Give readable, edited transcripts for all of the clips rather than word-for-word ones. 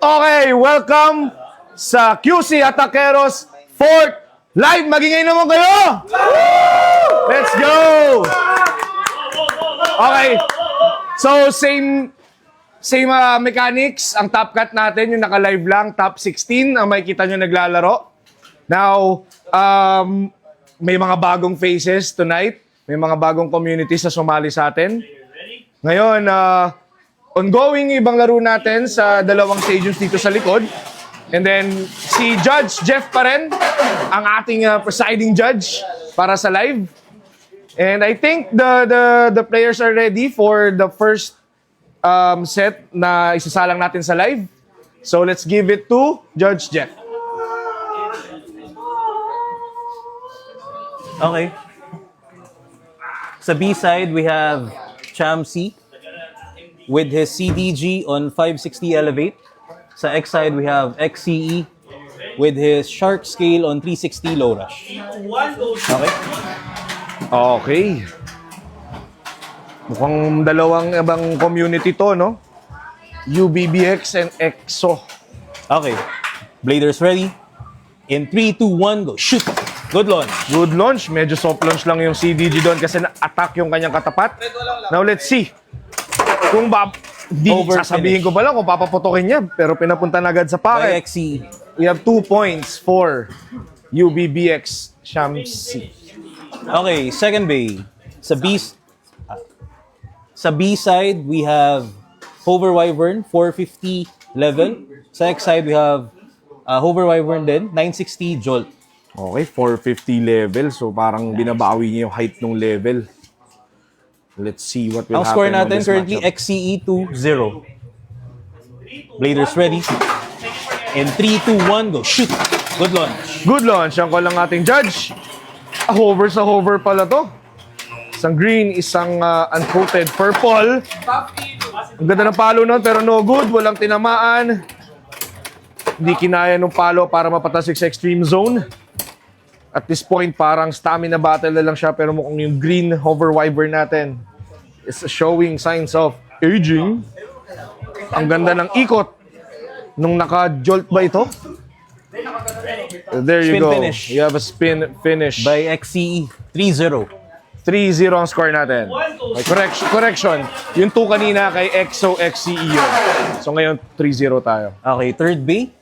Okay, welcome sa QC Atakeros 4th Live. Magingay naman kayo! Let's go! Okay, so same mechanics. Ang top cut natin, yung naka-live lang, top 16 ang makikita nyo naglalaro. Now, may mga bagong faces tonight. May mga bagong communities na sumali sa atin. Ngayon, ongoing ibang laro natin sa dalawang stadiums dito sa likod. And then, si Judge Jeff pa rin, ang ating presiding judge para sa live. And I think the players are ready for the first set na isasalang natin sa live. So let's give it to Judge Jeff. Okay. Sa B side, we have Chamsi with his CDG on 560 elevate. Sa X side, we have XCE with his shark scale on 360 low rush. Okay. Okay. Mukhang dalawang ibang community to, no? UBBX and EXO. Okay. Bladers ready. In 3, 2, 1, go. Shoot. Good launch. Good launch. Medyo soft launch lang yung CDG doon kasi na-attack yung kanyang katapat. Now let's see. Kung sasabihin ko pa lang kung papaputokin niya, pero pinapunta na agad sa By pocket. XCE. We have 2 points for UBBX Shamsi. Okay, second bay. Sa B side, we have Hover Wyvern, 450 level. Sa X side, we have Hover Wyvern din, 960 Jolt. Okay, 450 level. So parang binabawi niya yung height ng level. Let's see what will Ang happen score on natin this currently, matchup. XCE 2-0. Bladers ready. In 3, 2, 1, go. Shoot. Good launch. Good launch. Ang lang ating judge. Hover sa hover pala to. Isang green, isang uncoated purple. Ang ganda ng palo nun, pero no good. Walang tinamaan. Hindi kinaya ng palo para mapatasik sa extreme zone. At this point, parang stamina battle na lang siya, pero mukhang yung green hover wyvern natin is showing signs of aging. Ang ganda ng ikot nung naka-jolt ba ito? There you Spin go. finish. You have a spin finish. By XCE 3-0. 3-0 ang score natin. Okay, correction. Yung 2 kanina kay EXO XCE yun. So ngayon, 3-0 tayo. Okay, third bay.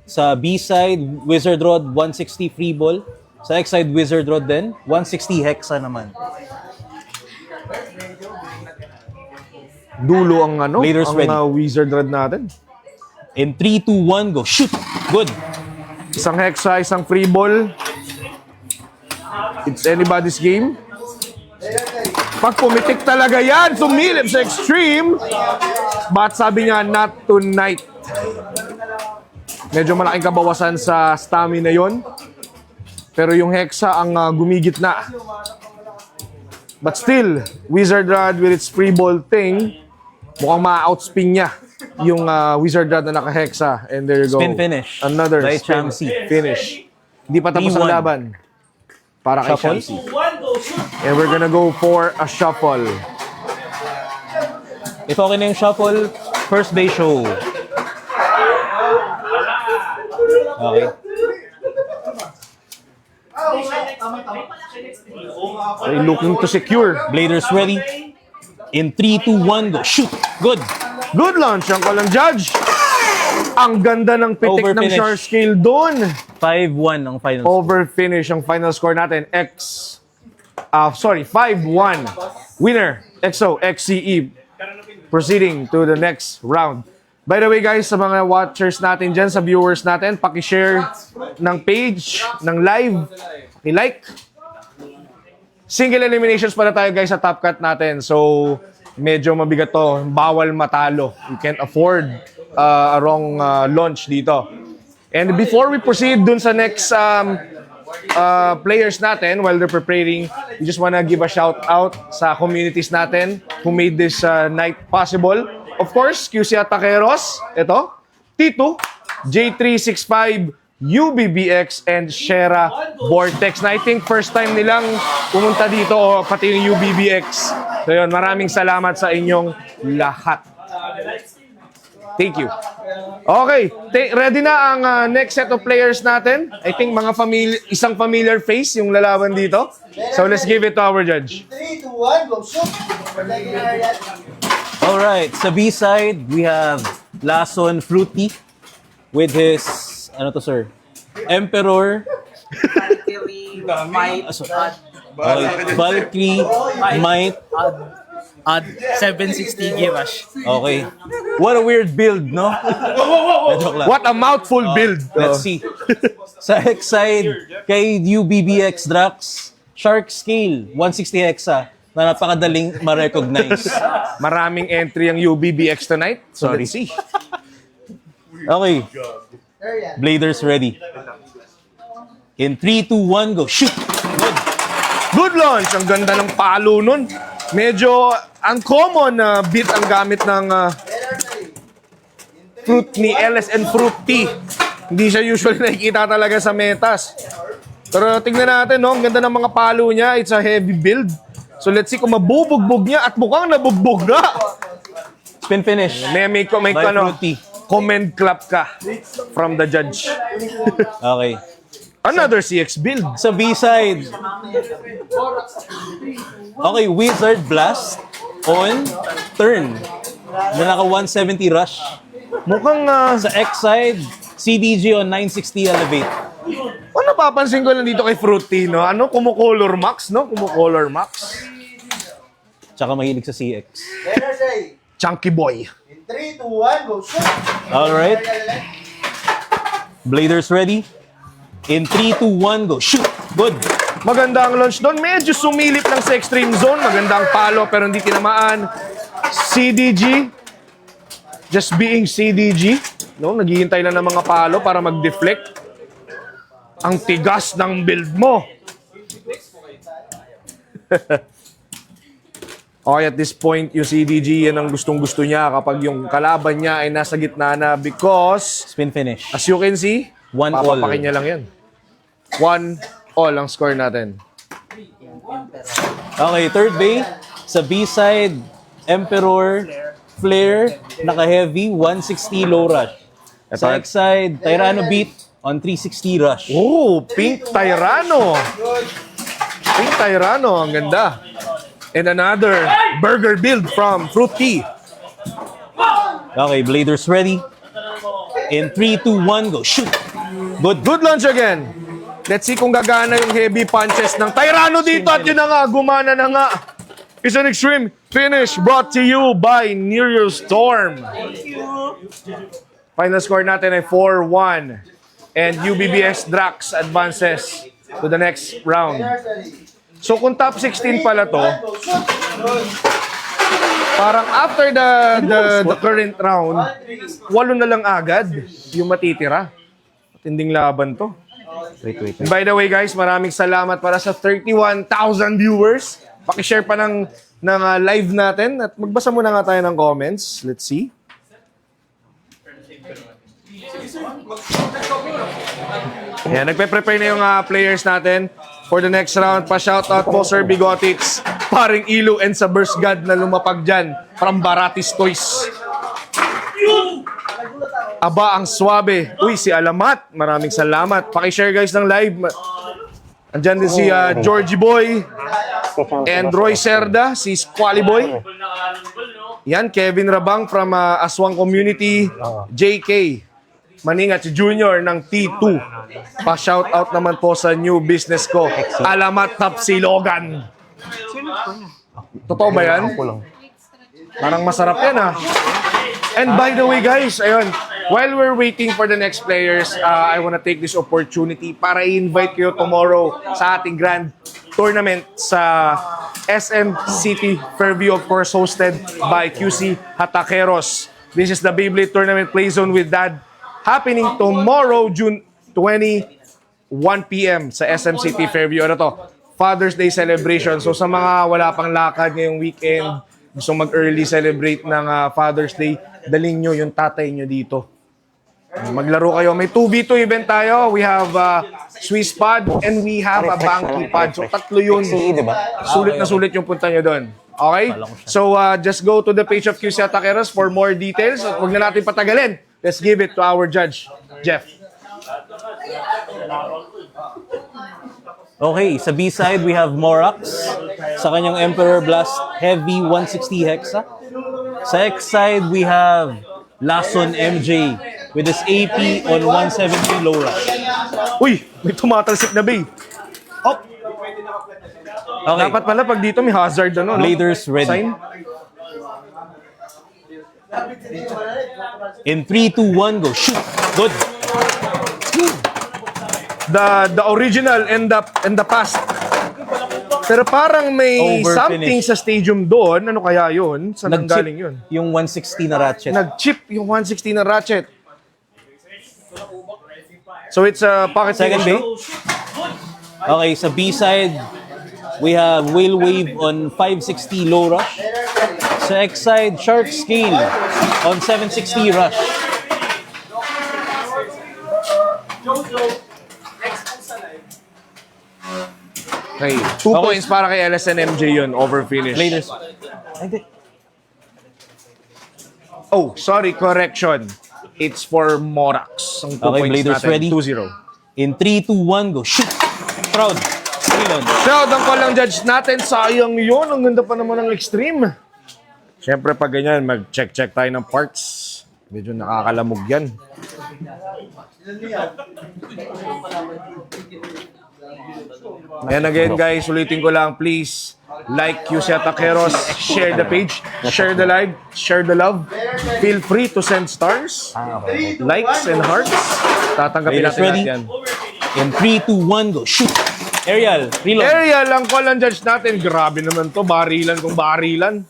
Sa B side, Wizard Rod, 160 free ball. Sa X side, Wizard Rod din, 160 hexa naman. Dulo ang Bladers ready. wizard rod natin. In 3, 2, 1, go. Shoot. Good. Isang hexa, isang free ball. It's anybody's game. Pag pumitik talaga yan, sumilip sa extreme. But sabi niya, not tonight. Medyo malaking kabawasan sa stamina yon. Pero yung hexa ang gumigit na. But still, Wizard Rod with its free ball thing, mukhang ma-outspin niya yung Wizard Rod na naka-hexa. And there you go. Spin finish. Another By spin Chamsi. finish. Hindi pa tapos ang 3-1. laban. Para kay Shuffle. Chamsi. And we're gonna go for a shuffle. If okay na yung shuffle, first base show. Okay. They're looking to secure. Bladers ready. In 3, 2, 1, go. Shoot. Good. Good launch ang kalang judge. Ang ganda ng pitik Over ng finish. shark scale doon. 5-1 ang final. Over finish ang final score natin. 5-1. Winner, EXO, XCE. Proceeding to the next round. By the way guys, sa mga watchers natin dyan, sa viewers natin, paki-share ng page, ng live, paki-like. Single eliminations pala tayo guys sa top cut natin. So, medyo mabigat to. Bawal matalo. You can't afford a wrong launch dito. And before we proceed dun sa next players natin, while they're preparing, we just wanna give a shout out sa communities natin who made this night possible. Of course, QC Atakeros, ito, Tito, J365, UBBX, and Shera Vortex. Na I think first time nilang pumunta dito, o pati yung UBBX. So yun, maraming salamat sa inyong lahat. Thank you. Okay, ready na ang next set of players natin. I think isang familiar face yung lalaban dito. So let's give it to our judge. 3, 2, 1, go shoot! Alright, sa B-side, we have Lason Fruity with his, ano to sir? Emperor, Valkyrie, Might, At 760 Girash. okay. What a weird build, no? Joke lang. What a mouthful build. Let's see. Sa X-side, kay UBBX Drax, Shark Scale, 160 Hexa, na napakadaling ma-recognize. Maraming entry ang UBBX tonight. So Sorry. let's see. Okay. Bladers ready. In 3, 2, 1, go. Shoot! Good. Good launch. Ang ganda ng palo nun. Medyo uncommon na beat ang gamit ng fruit ni LSN Fruit Tea. Hindi siya usually nakikita talaga sa metas. Pero tingnan natin, no? Ang ganda ng mga palo niya. It's a heavy build. So let's see kung mabubugbog niya at mukhang nabugbog na. Spin finish. May By ano, Fruity. comment clap ka from the judge. Okay. Another CX build. Sa B-side. Okay, Wizard Blast on turn. Na naka 170 rush. Mukhang, Sa X-side, CDG on 960 elevate. napapansin ko lang dito kay Fruity, no? Ano, kumukolor max, no? Kumukolor max. Tsaka mahilig sa CX. Chunky boy. In 3, 2, 1, go shoot! Alright. Bladers ready. In 3, 2, 1, go. Shoot! Good. Maganda ang launch doon. Medyo sumilip lang sa extreme zone. Maganda ang palo pero hindi tinamaan. CDG. Just being CDG. No, naghihintay lang ng mga palo para mag-deflect. Ang tigas ng build mo. Okay, at this point, yung CDG, yan ang gustong-gusto niya kapag yung kalaban niya ay nasa gitna na because, Spin finish. as you can see, 1 all. papapakin niya lang yan. 1 all ang score natin. Okay, third bay. Sa B-side, Emperor, Flare, naka-heavy, 160 low rush. Sa X-side, Tyranno beat on 360 rush. Oh, Pink Tyranno. Pink Tyranno, ang ganda. And another burger build from Fruit Tea. Okay, Bladers ready. In 3, 2, 1, go. Shoot! Good. Good launch again. Let's see kung gagana yung heavy punches ng Tyranno dito. At yun na nga, gumana na nga. It's an extreme finish brought to you by Near Storm. Final score natin ay 4-1. And UBBX Drax advances to the next round. So kung top 16 pala to, parang after the current round, 8 na lang agad yung matitira. Matinding laban to. Wait. And by the way guys, maraming salamat para sa 31,000 viewers. Paki-share pa ng live natin at magbasa muna nga tayo ng comments. Let's see. Ayan, nagpe-prepare na yung players natin for the next round. Pa-shoutout po Sir Bigotix, paring Ilu and sa Burst God na lumapag dyan from Baratis Toys. Aba, ang swabe. Uy, si Alamat. Maraming salamat. Paki-share guys ng live. Andyan din si Georgie Boy and Roy Cerda, si Squally Boy. Yan, Kevin Rabang from Aswang Community, JK. Maningat si Junior ng T2. Pa-shoutout naman po sa new business ko. Alamat Tapsilogan. Totoo ba yan? Parang masarap yan And by the way guys, ayun, while we're waiting for the next players, I wanna take this opportunity para i-invite kayo tomorrow sa ating grand tournament sa SM City Fairview, of course, hosted by QC Hatakeros. This is the Beyblade Tournament Play Zone with Dad, happening tomorrow, June 20, 1 p.m. sa SM City Fairview. Ano to? Father's Day celebration. So sa mga wala pang lakad ngayong weekend, gusto mag-early celebrate ng Father's Day, daling nyo yung tatay nyo dito. Maglaro kayo. May 2v2 event tayo. We have Swiss Pod and we have a Banky Pod. So tatlo yun. Sulit na sulit yung punta nyo doon. Okay? Kala ko siya. So, just go to the page of QC Taqueros for more details. At huwag na natin patagalin. Let's give it to our judge, Jeff. Okay, sa B-side, we have Morax sa kanyang Emperor Blast Heavy 160 Hexa. Sa X-side, we have Lason MJ with his AP on 170 low rush. Uy, may tumatalsik na bay. Oh, Okay, dapat pala pag dito may hazard ano, no? Bladers ready. Sign. In 3, 2, 1, go. Shoot. Good. The original and the past. Pero parang may Over something finish. sa stadium doon. Ano kaya yun? Saan ang galing yun? yung 160 na ratchet. Nag-chip yung 160 na ratchet. So it's a pocket Second finish, bay. no? Okay, sa B-side, we have Whale Wave on 560 low rush. Sa X-side, Shark Scale on 760 rush. Okay, 2 Okay. points para kay LSNMJ yun, over finish. Bladers. Oh, sorry, correction. It's for Morax. Ang 2 Okay, points Bladers natin, ready? 2-0. In 3, 2, 1, go. Shoot. Proud. Elon. Shroud, ang call lang judge natin. Sayang yun. Ang ganda pa naman ng extreme. Siyempre, pag ganyan, mag-check-check tayo ng parts. Medyo nakakalamog yan. And again, guys, ulitin ko lang, please, like QC Taqueros, share the page, share the live, share the love. Feel free to send stars, likes, and hearts. Tatanggapin Bladers natin ready? lahat yan. In 3, 2, 1, go. Shoot. Aerial. Reload. Area lang call ang judge natin. Grabe naman to. Barilan kung barilan.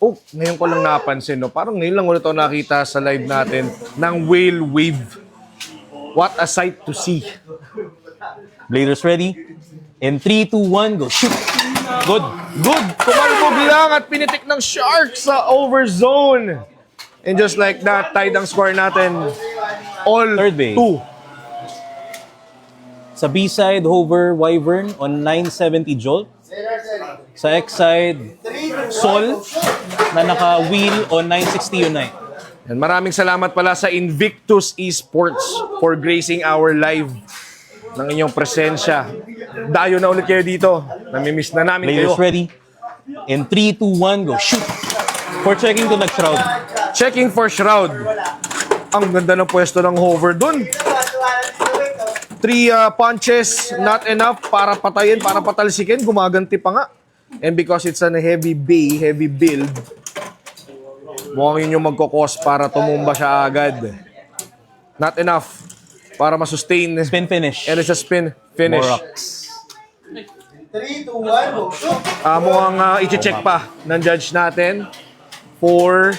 Oh, ngayon ko lang napansin, no? Parang ngayon lang ulit ako nakita sa live natin ng whale wave. What a sight to see. Bladers ready? In 3, 2, 1, go. Shoot. Good. Good! Kumalbog lang at pinitik ng shark sa overzone. And just like that, tied ang score natin. All Third bay. 2. Sa B-side, Hover Wyvern on 970 Jolt. Sa X-side, Sol na naka-wheel on 960 Unite. And maraming salamat pala sa Invictus Esports for gracing our live ng inyong presensya. Dayo na ulit kayo dito. Namimiss na namin kayo. Players ready? In 3, 2, 1, go. Shoot! For checking to nag-shroud. Checking for Shroud. Ang ganda ng pwesto ng Hover dun. 3 punches, not enough para patayin, para patalsikin. Gumaganti pa nga. And because it's a heavy bay, heavy build, mukhang yun yung magkakos para tumumba siya agad. Not enough para masustain. Spin finish. And it's a spin finish. Morax. 3, 2, 1, go shoot! Mukhang i-check pa ng judge natin for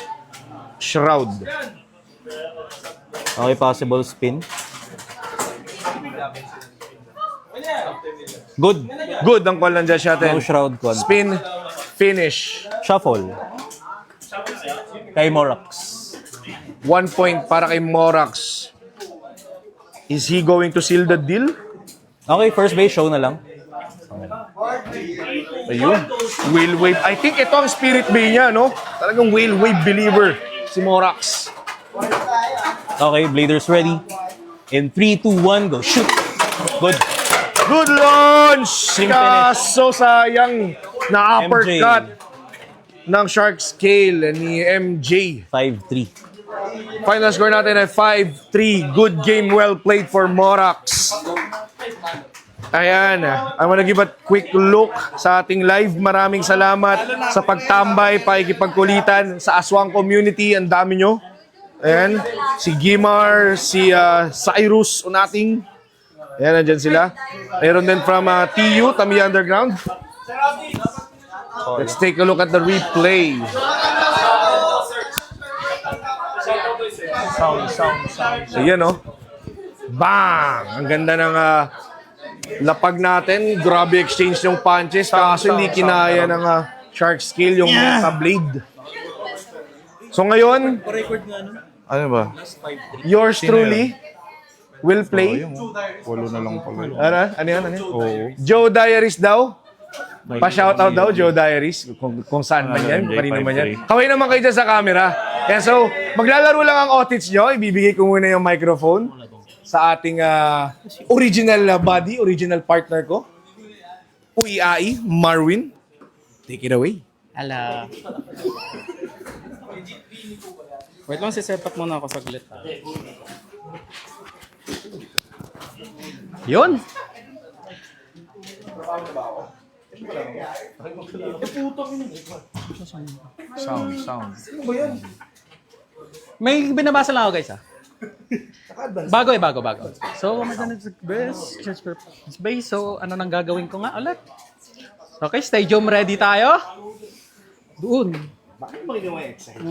Shroud. Okay, possible spin. Good. Good ang call ng judge natin. No shroud kon. Spin finish. Shuffle. Kay Morax. 1 point para kay Morax. Is he going to seal the deal? Okay, first base show na lang. Ayun. Whale wave. I think ito ang spirit bay niya, no? Talagang whale wave believer si Morax. Okay, Bladers ready. In 3, 2, 1, go. Shoot. Good. Good launch! Team Kaso sayang na uppercut ng Shark Scale ni MJ. 5-3. Final score natin ay 5-3. Good game, well played for Morax. Ayan, I wanna give a quick look sa ating live. Maraming salamat sa pagtambay, pakikipagkulitan sa Aswang community. Ang dami nyo. Ayan, si Gimar, si Cyrus Unating. Ayan, nandyan sila. Mayroon din from TU, Tamiya Underground. Let's take a look at the replay. Ayan, oh. Bang! Ang ganda ng lapag natin. Grabe exchange yung punches. Kaso hindi kinaya ng Shark Scale yung blade. So ngayon, Ano ba? yours truly will play. Walo na lang pala. Ano yan? Ano yan? Oo. Joe Diaries daw. Pa-shoutout daw, Joe Diaries, kung saan man yan, kung kanino man yan. Kaway naman kayo dyan sa camera. Yan, so, maglalaro lang ang otits nyo. Ibibigay ko muna yung microphone sa ating original buddy, original partner ko. Uiai, Marwin. Take it away. Ala. Wait lang, siset up muna ako saglit. Yun. Sound. May binabasa lang ako guys Bago. So, maganda sa best church purpose base. So, ano nang gagawin ko nga ulit? Okay, stadium ready tayo. Doon. Bakit mo ginawa excited?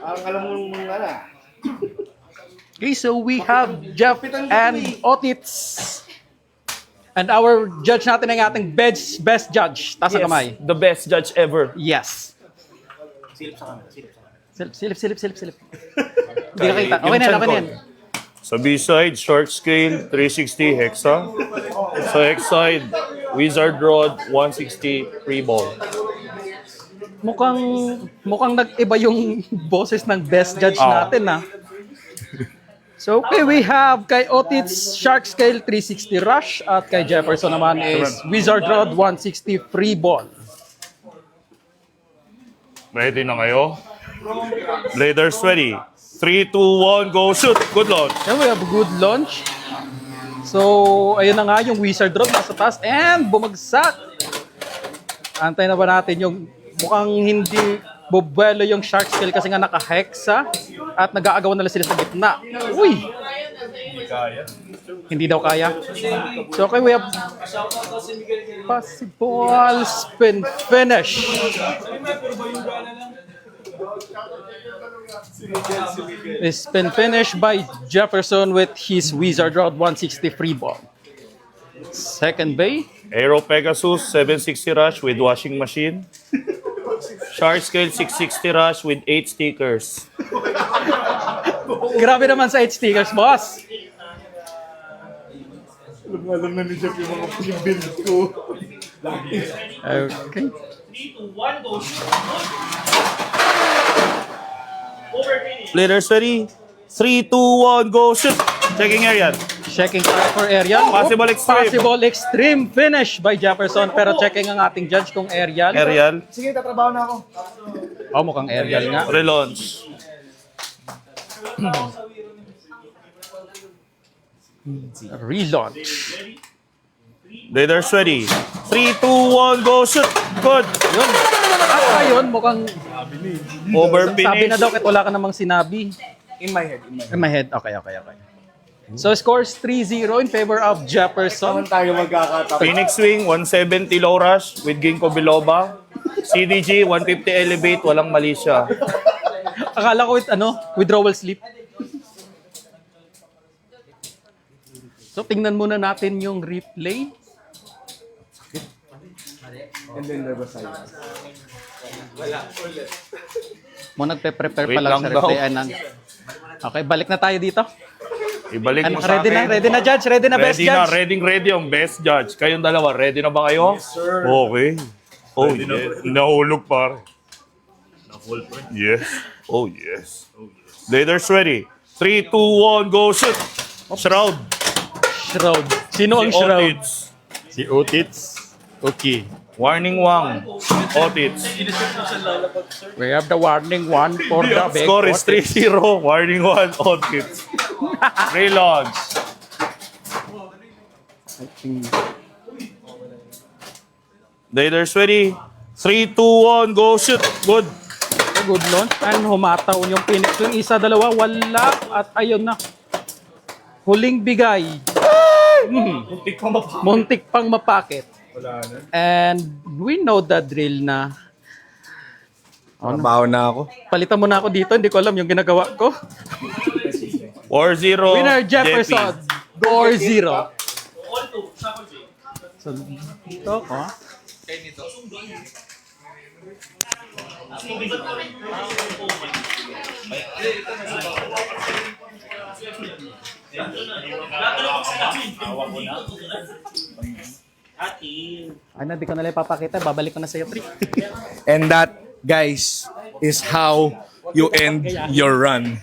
Alam mo mga na. Okay, so we have Jeff and Otits. And our judge natin ang ating best judge. Taas ang kamay. The best judge ever. Yes. Silip. Hindi ka kita. Okay na yan. Sa B-side, short scale, 360 hexa. Sa X-side, wizard rod, 160 free ball. Mukhang nag-iba yung boses ng best judge natin So, okay, we have kay Otits, Shark Scale 360 Rush at kay Jefferson naman is Wizard Rod 160 Free Ball. Ready na kayo? Bladers ready. 3, 2, 1, go shoot! Good launch. Then we have a good launch. So, ayun na nga yung Wizard Rod nasa taas and bumagsak. Antay na ba natin yung mukhang hindi bubuelo yung Shark Scale kasi nga naka-hexa at nag-aagawan na sila sa gitna. Uy! Hindi daw kaya. So, okay, we have possible spin finish. Spin finish by Jefferson with his Wizard Rod 160 free ball. Second bay. Aero Pegasus, 760 rush with washing machine. Shark scale, 660 rush with 8 stickers. Grabe naman sa 8 stickers, boss. Alam na ni Jeff yung mga build ko. Okay. Bladers ready. 3, 2, 1, go shoot! Checking area. Checking for aerial. Possible extreme. Possible extreme finish by Jefferson. Pero checking ang ating judge kung aerial. Aerial. Sige, tatrabaho na ako. Oh, mukhang aerial nga. Relaunch. Relaunch. Bladers ready. 3, 2, 1, go shoot! Good! Yun. At ayun, mukhang Over sabi na finish. daw kahit wala ka namang sinabi. In my head. In my head. Okay. So, scores 3-0 in favor of Jefferson. Saan tayo magkakatapos? Phoenix Swing, 170 low rush with Ginkgo biloba. CDG, 150 elevate, walang mali siya. Akala ko withdrawal sleep. So, tingnan muna natin yung replay. And then there was silence. Mo nagpe-prepare Wait pa lang lang sa daw. replay. Okay, balik na tayo dito. Ibalik mo sa Ready akin. na judge, ready na best Ready na, judge. ready ang best judge. Kayong dalawa, ready na ba kayo? Yes, sir. Okay. Oh, yes. Nahulog par. Yes. Oh, yes. Bladers ready. 3, 2, 1, go shoot! Shroud. Shroud. Sino ang shroud? Otits. Si Otits. Okay. Warning Wang. Otits. We have the warning one for the big Score is Otits. 3-0. Warning 1, Otits. Relaunch. Bladers ready. 3, 2, 1, go shoot! Good. Good launch. And humataw yung Phoenix. Yung isa, dalawa, wala. At ayun na. Huling bigay. Muntik pang mapakit. And we know the drill na. Trabaho na ako. Palitan mo na ako dito. Hindi ko alam yung ginagawa ko. 4-0. Winner Jefferson. 4-0. So, dito ko. Ano, di ko na lang ipapakita. Babalik ko na sa'yo, 3. And that, guys, is how you end your run.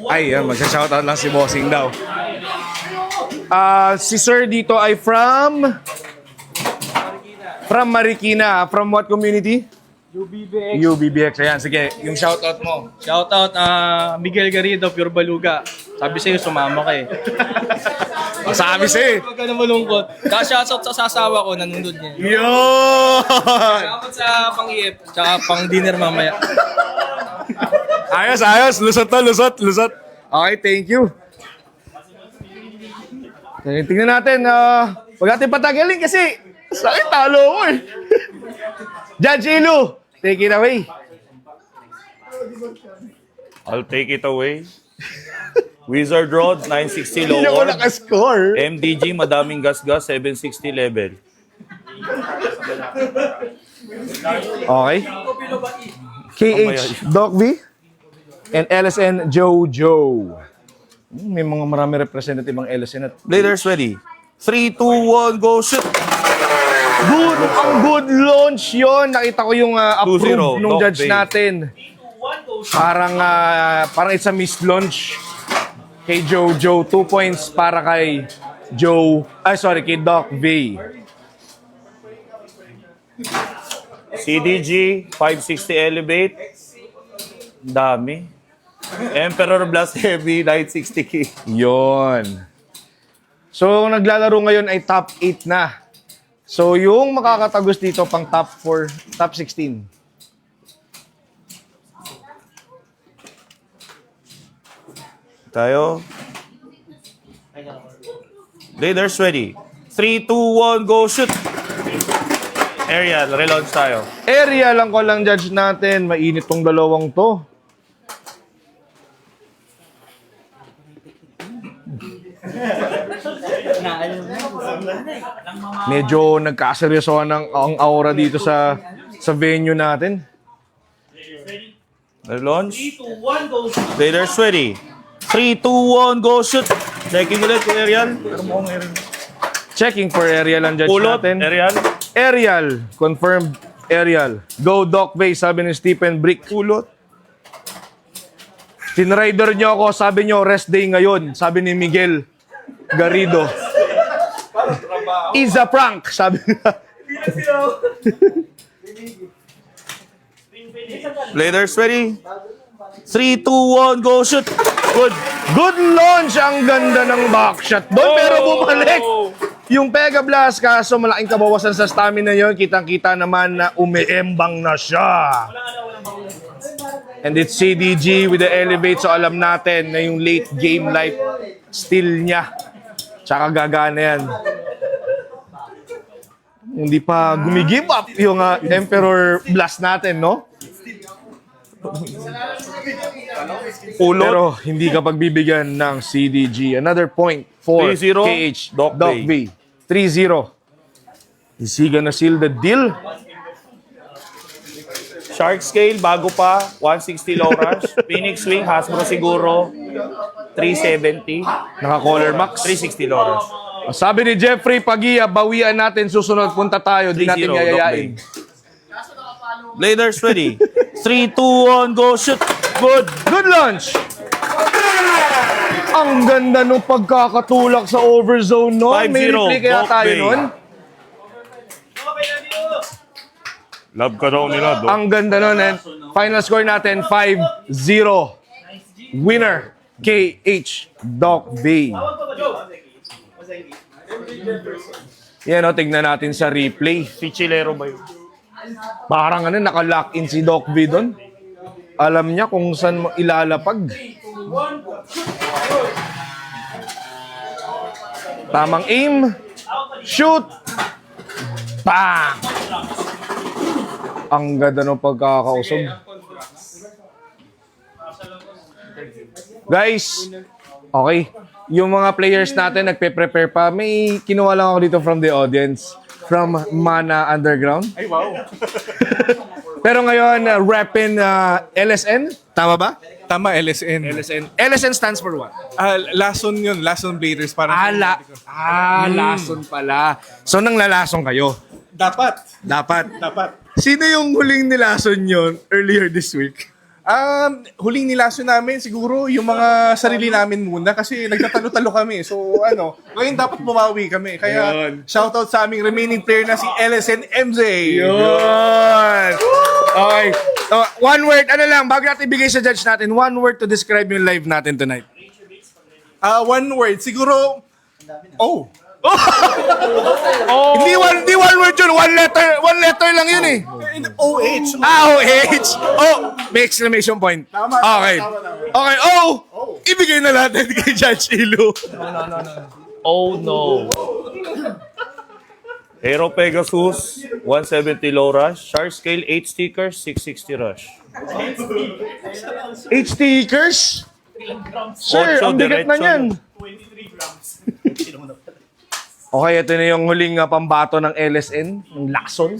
Ay, yan, magsa-shoutout lang si Bossing daw. Si Sir dito ay from Marikina. From what community? UBBX. UBBX. Ayan, sige. Yung shoutout mo. Shoutout Miguel Garrido, Pure Baluga. Sabi sa'yo, sumama ka eh. Sabi siya eh. Huwag ka na malungkot. Shoutout sa asawa ko, nanonood niya. Yun! Shoutout sa pang-iip, tsaka pang-dinner mamaya. Ayos. Lusot to, lusot. Okay, thank you. Tingnan natin. Huwag natin patagalin kasi sakit talo ko eh. Judge Ilu, take it away. I'll take it away. Wizard Road, 960 Hindi ako lower. nakascore. MDG, madaming gas-gas, 760 level. Okay. KH, Doc V, and LSN Jojo. May mga marami representative ang LSN at Bladers ready. 3, 2, 1, go, shoot! good, ang good launch yon. Nakita ko yung approve 2-0, nung Doc judge Bay. natin. Parang it's a missed launch kay Jojo. 2 points para kay kay Doc V. CDG, 560 elevate. Dami. Emperor Blast Heavy, 960k. Yon. So, naglalaro ngayon ay top 8 na. So, yung makakatagos dito pang top 4, top 16. Tayo. Bladers ready. 3, 2, 1, go, shoot! Aerial, relaunch tayo. Area lang ko lang judge natin. Mainit tong dalawang to. Medyo nagkaseryosohan ang aura dito sa venue natin. Relaunch. Bladers ready. 3, 2, 1, go, shoot! Checking ulit yung aerial. Pero mukhang aerial. Checking for aerial ang judge Pulot, natin. aerial. Aerial. Confirmed aerial. Go Doc Bay, sabi ni Stephen Brick. Pulot. Tinrider nyo ako, sabi nyo rest day ngayon. Sabi ni Miguel Garrido. Is a prank, sabi niya. Bladers ready. 3, 2, 1, go, shoot! Good. Good launch! Ang ganda ng backshot doon, pero bumalik. Yung Pega Blast, kaso malaking kabawasan sa stamina yun. Kitang-kita naman na umiembang na siya. And it's CDG with the elevate, so alam natin na yung late game life still niya. Tsaka gagana yan. Hindi pa gumigive up yung Emperor Blast natin, no? Pero hindi ka pagbibigyan ng CDG. Another point for 3-0, KH Doc Doc Bay. B. 3-0. Is he gonna seal the deal? Shark scale, bago pa. 160 low rush. Phoenix Wing, Hasbro siguro. 370. Naka-collar max. 360 low rush. Sabi ni Jeffrey Pagia, bawian natin, susunod punta tayo, di 3-0, natin Doc yayayain. Bladers ready. 3, 2, 1, go, shoot! Good. Good launch! Ang ganda nung pagkakatulak sa overzone nun. May 5-0, replay kaya Doc tayo Bay. nun. Love ka daw nila, Doc. Ang ganda nun. And final score natin, 5-0. Winner, KH Doc Bay. Yan o, tignan natin sa replay. Si Chilero ba yun? Parang naka-lock in si Doc V doon. Alam niya kung saan mo ilalapag. Tamang aim. Shoot. Bang! Ang ganda ng pagkakausog. Guys, okay. Yung mga players natin nagpe-prepare pa. May kinuha lang ako dito from the audience. From Mana Underground. Ay, wow. Pero ngayon, reppin LSN. Tama ba? Tama, LSN. LSN stands for what? Lason yun, Lason Bladers. Parang Lason pala. So, nang lalason kayo? Dapat. Dapat. Sino yung huling nilason yon earlier this week? Huling nilason namin siguro yung mga sarili namin muna kasi nagtatalo-talo kami. So ngayon dapat bumawi kami. Kaya Ayun. shoutout sa aming remaining player na si LSN MJ. Yun! Okay. So, one word, bago natin ibigay sa judge natin, one word to describe yung live natin tonight. One word, siguro, Hindi one word yun, one letter lang yun eh. OH. OH! Oh, may exclamation point. Okay. Okay, ibigay na natin kay Judge Ilu. Oh no. Aero Pegasus, 170 low rush. Shark Scale, 8 stickers, 660 rush. 8 stickers? Sir, Ocho ang bigat na diretso. yan. Okay, ito na yung huling pambato ng LSN, ng Lacson.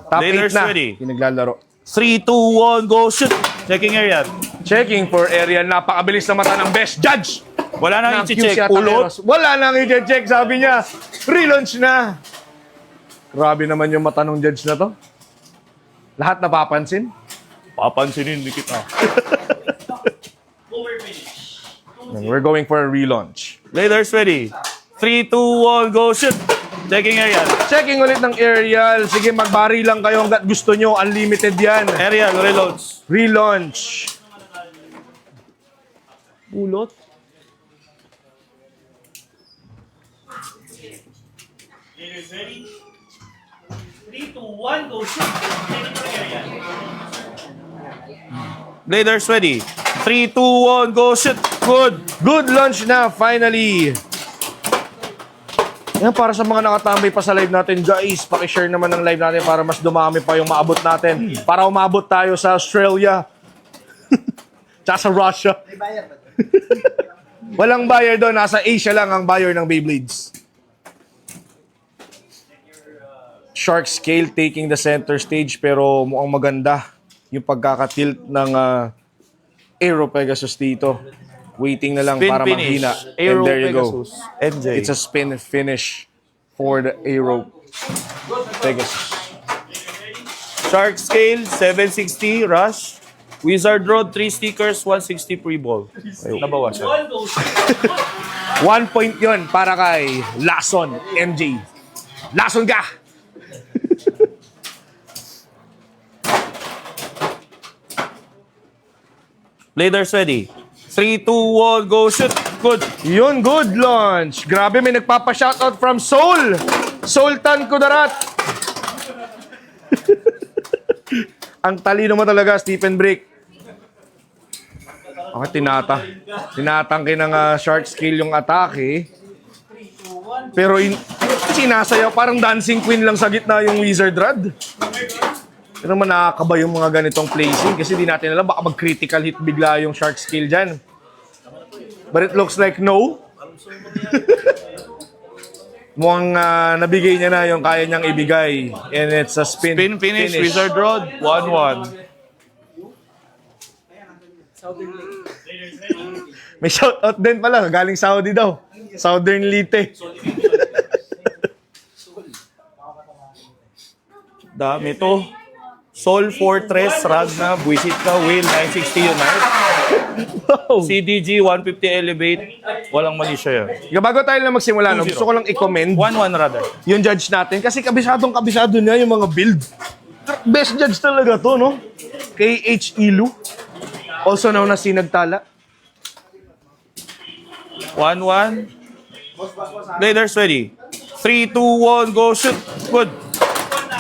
Top 8 Layers na. ready. Yung naglalaro. 3, 2, 1, go shoot! Checking area. Checking for area. Napakabilis na mata ng best judge. Wala nang ng i-check. QC Ulot. Ataneros. Wala nang i-check. Sabi niya, relaunch na. Grabe naman yung mata ng judge na to. Lahat napapansin. Papansinin ni kita. We're going for a relaunch. Layers ready. 3, 2, 1, go shoot! Checking area. Checking ulit ng aerial. Sige, magbari lang kayo hanggat gusto nyo. Unlimited yan. Aerial, reloads. Relaunch. Ulot. Bladers ready. 3, 2, 1, go shoot! Good! Good launch na, finally. Yan, para sa mga nakatambay pa sa live natin, guys, pakishare naman ng live natin para mas dumami pa yung maabot natin. Para umabot tayo sa Australia. Tsaka sa Russia. Walang buyer doon. Nasa Asia lang ang buyer ng Beyblades. Shark Scale taking the center stage pero mukhang maganda yung pagkakatilt ng Aero Pegasus dito. Waiting na lang Spin para finish. manghina. Aero And there you go. Pegasus. MJ. It's a spin finish for the Aero Pegasus. Shark Scale, 760 rush. Wizard Road, 3 stickers, 160 pre-ball. Nabawasan. 1 point yon para kay Lason MJ. Lason ka! Bladers ready. 3, 2, 1, go shoot! Good! Yun, good launch. Grabe, may nagpapa-shoutout from Seoul. Sultan Kudarat. Ang talino mo talaga, Stephen Brick. Okay, tinatangke ng Shark Scale yung atake. Pero sinasayaw, parang dancing queen lang sa gitna yung Wizard Rod. Pero naman nakakaba yung mga ganitong placing kasi di natin alam, baka mag-critical hit bigla yung Shark Scale dyan. But it looks like no. Mukhang nabigay niya na yung kaya niyang ibigay. And it's a spin Finish. Wizard Road, 1-1. May shoutout din pala, galing Saudi daw. Southern Leyte. Dami to. Soul Fortress, Ragna, Buisit ka, Will, 960 Unite. Wow. CDG, 150 Elevate. Walang mali siya yan. Bago tayo na magsimula, no, gusto ko lang i-commend 1-1 rather. yung judge natin kasi kabisado niya yung mga build. Best judge talaga to, no? KH Ilu. Also known as Sinagtala. 1-1. Bladers ready. 3, 2, 1, go shoot! Good!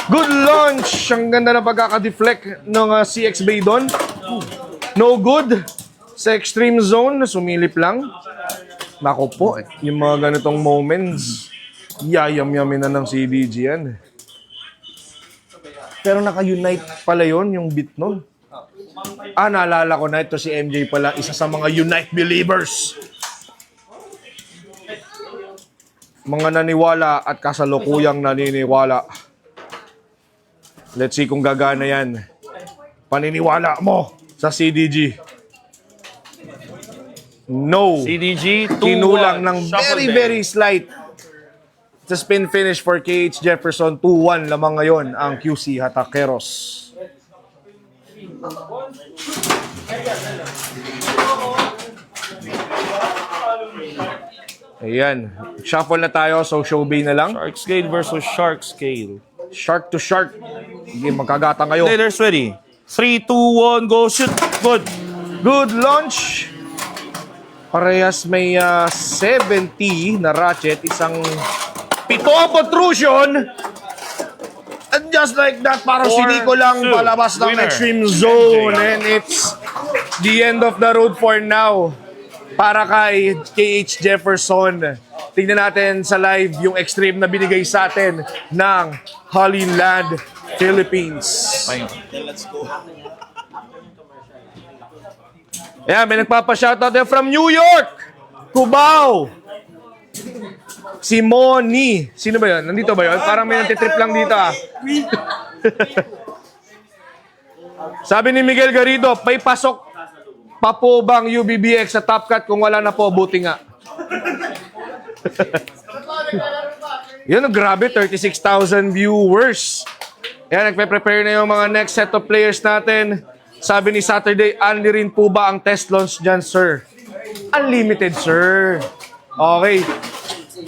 Good launch! Ang ganda na pagkaka-deflect ng CX Bay doon. No good. Sa extreme zone, sumilip lang. Nako po, yung mga ganitong moments, yayam-yamin na ng CDG yan. Pero naka-unite pala yon yung bit nun. Naalala ko na ito si MJ pala, isa sa mga Unite believers. Mga naniwala at kasalukuyang naniniwala. Let's see kung gagana yan. Paniniwala mo. sa CDG. No. CDG, 2-1. Kinulang ng Shuffle deck. very slight. Sa spin finish for KH Jefferson, 2-1 lamang ngayon ang QC Hatakeros. Ayan. Shuffle na tayo, so showbay na lang. Shark Scale versus Shark Scale. Shark to shark. Sige, magkagata kayo. Leaders ready. 3, 2, 1, go, shoot. Good. Good launch. Parehas may 70 na ratchet. Isang pito ang protrusion. And just like that, parang 4, siniko lang 2, palabas ng winner. extreme zone. MJ. And it's the end of the road for now. Para kay KH Jefferson. Tingnan natin sa live yung extreme na binigay sa atin ng Holly Land, Philippines. Ayan, may nagpapa-shoutout din from New York, Cubao. Si Moni. Sino ba yun? Nandito ba yun? Parang may nantitrip lang dito ah. Sabi ni Miguel Garrido, may pasok pa po bang UBBX sa Top Cut? Kung wala na po, buti nga. Yun, grabe, 36,000 viewers. Yan, nagpe-prepare na yung mga next set of players natin. Sabi ni Saturday, unli rin po ba ang test launch dyan, sir? Unlimited, sir. Okay.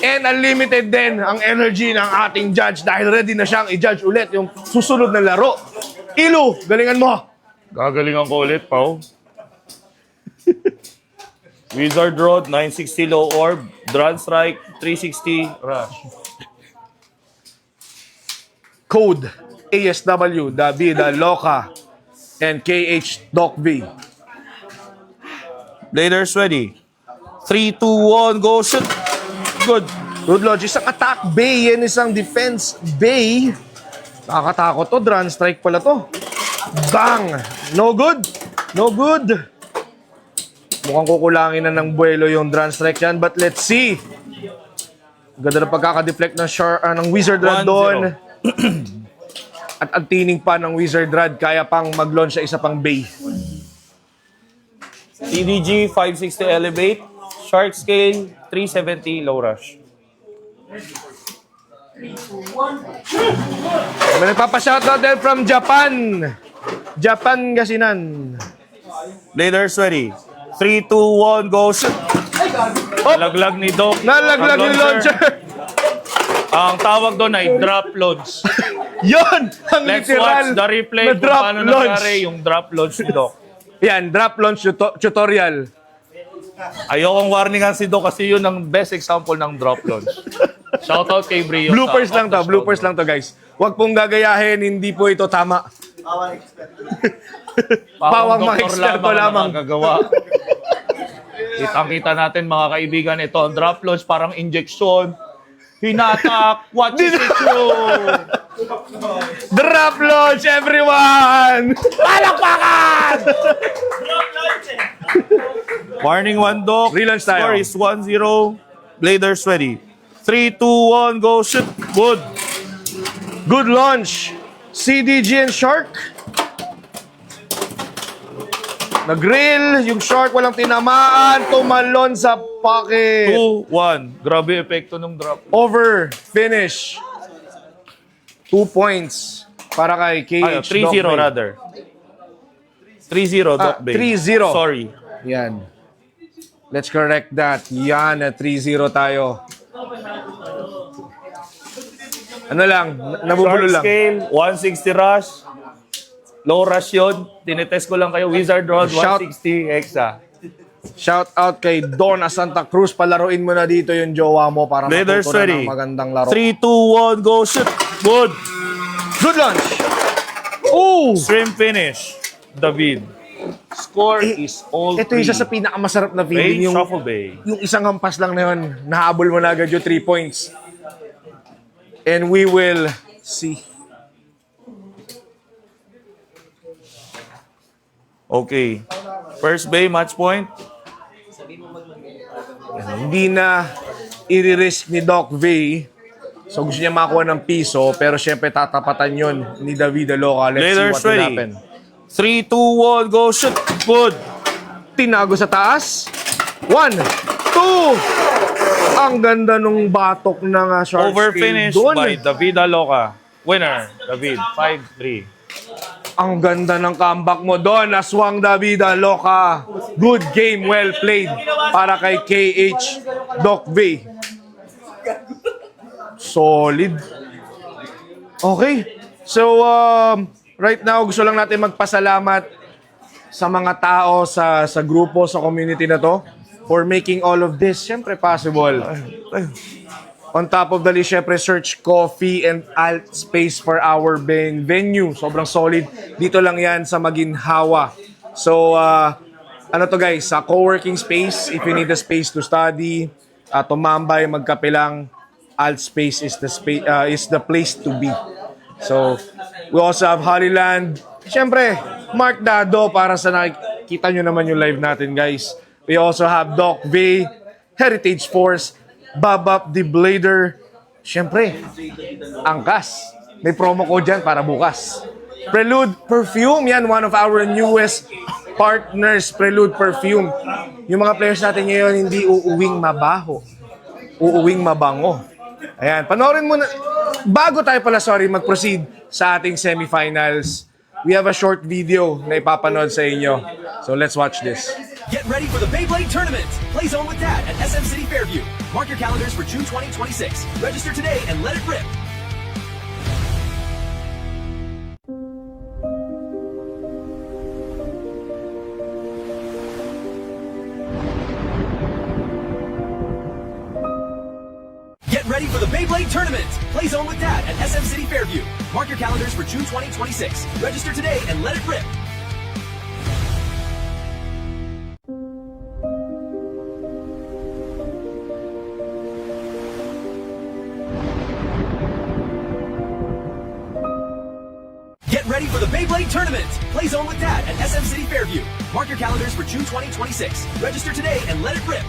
And unlimited din ang energy ng ating judge dahil ready na siyang i-judge ulit yung susunod na laro. Ilu, galingan mo. Gagalingan ko ulit, Pao. Wizard Road, 960 low orb. Drone Strike, 360 rush. Code ASW, Davida Loca, and KH Doc V. Leaders ready. 3, 2, 1, go, shoot. Good. Good launch. Isang attack bay. Yan isang defense bay. Nakakatakot to. Drone strike pala to. Bang! No good. No good. Mukhang kukulangin na ng buwelo yung drone strike yan. But let's see. Ganda na pagkakadeflect ng Wizard Rod 1-0. doon. At ang tining pa ng Wizard Rod, kaya pang mag-launch sa isa pang bay. CDG, 560 elevate. Shark Scale, 370 low rush. May nagpapashoutout din from Japan. Japan Gasinan. Leaders ready. 3, 2, 1, go, shoot. Nalaglag ni Doc. Nalaglag ang yung launcher. Ang tawag doon ay drop launch. Yun! Ang Let's literal watch the replay na kung drop paano launch. nangyari yung drop launch ni Doc. Yan, drop launch tutorial. Ayokong warningan si Doc kasi yun ang best example ng drop launch. Shoutout kay Brio. Bloopers lang to, bloopers lang to guys. Huwag pong gagayahin, hindi po ito tama. Pawang mga eksperto lamang. Gagawa. Kitang-kita natin mga kaibigan, ito ang drop launch, parang injection. Hinatak, what is it true? Drop launch, everyone! Palakpakan! Warning 1, Doc. Relaunch tayo. Score is 1-0. Bladers ready. 3, 2, 1, go, shoot. Good. Good launch. CDG and Shark. Nag-grill, yung Shark walang tinamaan, tumalon sa pocket. 2-1. Grabe epekto ng drop. Over, finish. 2 points para kay KH 3-0 Doc May. rather. 3-0 Doc Bay. 3-0. Sorry. Yan. Let's correct that. Yan, 3-0 tayo. Ano lang, nabubulo Shark lang. scale, 160 rush. Low rush yun. Tinetest ko lang kayo. Wizard Rod, Shout- 160 hexa. Shout out kay Donna Santa Cruz. Palaruin mo na dito yung jowa mo para Leaders matuto na ready. ng magandang laro. 3, 2, 1, go, shoot. Good. Good launch! Oh! Stream finish. David. Score is all Ito yung isa sa pinakamasarap na Bay, feeling. Yung, Shuffle Bay. yung isang hampas lang na yun. Nahabol mo na agad yung 3 points. And we will see. Okay. First Bay, match point. Hindi na i-risk ni Doc V. So gusto niya makakuha ng piso, pero syempre tatapatan yon ni David Loca. Let's Leaders see what will ready. happen. 3, 2, 1, go shoot. Good. Tinago sa taas. 1, 2. Ang ganda nung batok ng shark Overfinished scale doon. by David Aloca. Winner, David, 5-3. Ang ganda ng comeback mo doon. Aswang David Aloca. Good game, well played. Para kay KH Doc V. Solid. Okay. So, right now, gusto lang natin magpasalamat sa mga tao, sa grupo, sa community na to for making all of this, syempre, possible. On top of the list, syempre, Search Coffee and Alt Space for our venue. Sobrang solid. Dito lang yan sa Maginhawa. So, ano to guys, sa co-working space, if you need a space to study, tumambay, magkape lang, Alt Space is the place to be. So, we also have Hollyland. Syempre, Mark Dado para sa nakikita nyo naman yung live natin, guys. We also have Doc V, Heritage Force, Babap the Blader. Syempre, Angkas. May promo code dyan para bukas. Prelude Perfume, yan, one of our newest partners, Prelude Perfume. Yung mga players natin ngayon, hindi uuwing mabaho. Uuwing mabango. Ayan, panoorin mo na. Bago tayo pala, mag-proceed sa ating semifinals, we have a short video na ipapanood sa inyo. So let's watch this. Get ready for the Beyblade Tournament. Play Zone with Dad at SM City Fairview. Mark your calendars for June 2026. Register today and let it rip. Get ready for the Beyblade Tournament. Play Zone with Dad at SM City Fairview. Mark your calendars for June 2026. Register today and let it rip. Get ready for the Beyblade Tournament. Play Zone with Dad at SM City Fairview. Mark your calendars for June 2026. Register today and let it rip.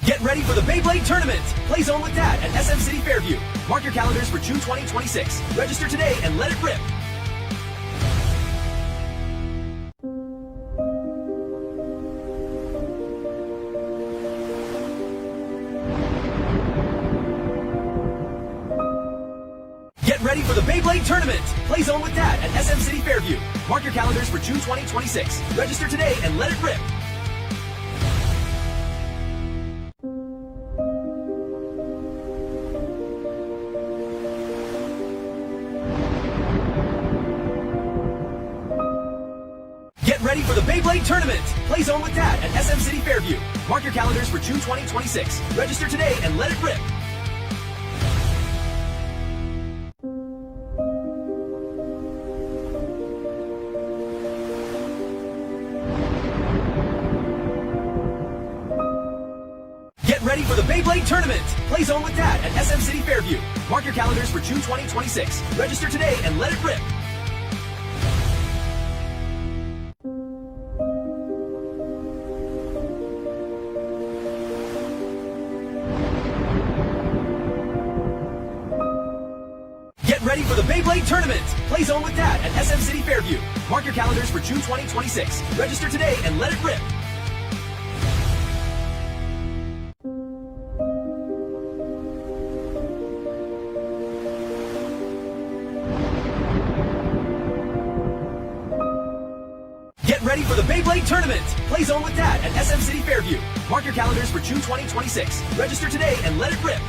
Get ready for the Beyblade Tournament. Play Zone with Dad at SM City Fairview. Mark your calendars for June 2026. Register today and let it rip. Get ready for the Beyblade Tournament. Play Zone with Dad at SM City Fairview. Mark your calendars for June 2026. Register today and let it rip. Get ready for the Beyblade Tournament. Play Zone with Dad at SM City Fairview. Mark your calendars for June 2026. Register today and let it rip. Get ready for the Beyblade Tournament. Play Zone with Dad at SM City Fairview. Mark your calendars for June 2026. Register today and let it rip. Get ready for the Beyblade Tournament. Play Zone with Dad at SM City Fairview. Mark your calendars for June 2026. Register today and let it rip. Get ready for the Beyblade Tournament. Play Zone with Dad at SM City Fairview. Mark your calendars for June 2026. Register today and let it rip.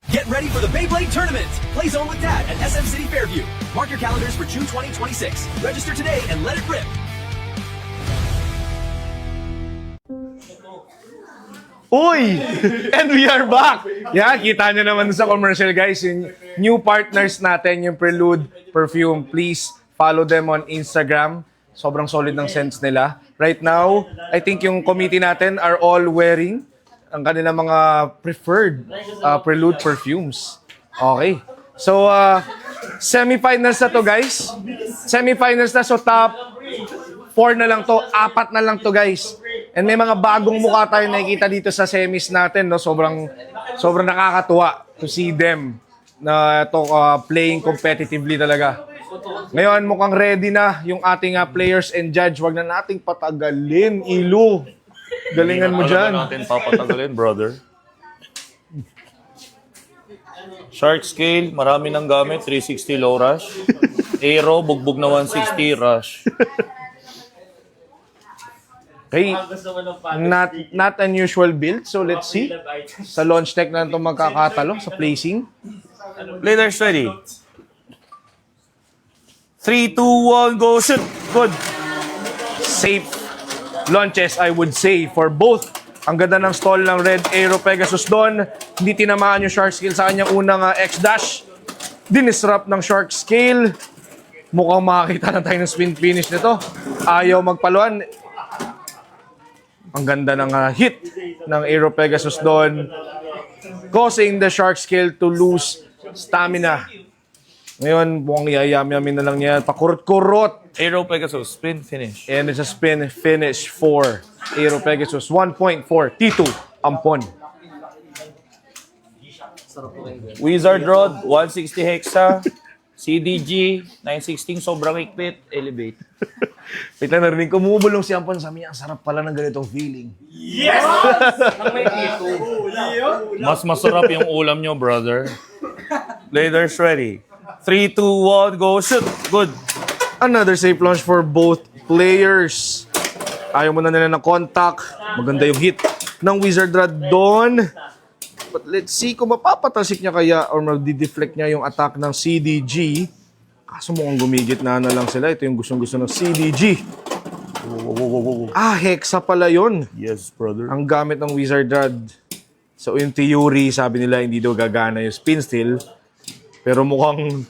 Get ready for the Beyblade Tournament. Play Zone with Dad at SM City Fairview. Mark your calendars for June 2026. Register today and let it rip. Uy! And we are back! Yeah, kita nyo naman sa commercial, guys. Yung new partners natin, yung Prelude Perfume. Please follow them on Instagram. Sobrang solid ng scents nila. Right now, I think yung committee natin are all wearing ang kanilang mga preferred prelude perfumes. Okay. So, semifinals na to, guys. Semifinals na, so top 4 na lang to, 4 na lang to, guys. And may mga bagong mukha tayo nakikita dito sa semis natin, no? Sobrang nakakatuwa to see them na playing competitively talaga. Ngayon, mukhang ready na yung ating players and judge. Wag na nating patagalin, Ilu. Galingan mo dyan. Alam na natin papatagalin, brother. Shark scale, marami nang gamit, 360 low rush. Aero, bugbog na 160 rush. Okay, not unusual build. So let's see. Sa launch tech na ito magkakatalo sa placing. Leaders ready. 3, 2, 1, go, shoot. Good. Safe launches, I would say, for both. Ang ganda ng stall ng Red Aero Pegasus doon. Hindi tinamaan yung Shark Scale sa kanyang unang X-Dash. Dinisrupt ng Shark Scale. Mukhang makakita na tayo ng spin finish nito. Ayaw magpaluan. Ang ganda ng hit ng Aero Pegasus doon, causing the Shark Scale to lose stamina. Ngayon, mukhang yayam-yamin na lang yan. Pakurot-kurot. Aero Pegasus, spin finish. And it's a spin finish for Aero Pegasus. 1 point for T2 Ampon. Wizard Rod, 160 hexa. CDG, 916, sobrang ikpit. Elevate. Wait lang, narinig ko, bumubulong si Ampon. Sabi niya, ang sarap pala ng ganitong feeling. Mas masarap yung ulam nyo, brother. Leaders ready. 3, 2, 1, go, shoot. Good. Another safe launch for both players. Ayaw mo na nila ng contact. Maganda yung hit ng Wizard Rod doon. But let's see kung mapapatasik niya kaya or mag-deflect niya yung attack ng CDG. Kaso mukhang gumigit na lang sila. Ito yung gustong-gusto ng CDG. Hexa pala yun. Yes, brother. Ang gamit ng Wizard Rod. So in theory, sabi nila hindi daw gagana yung spin steal. Pero mukhang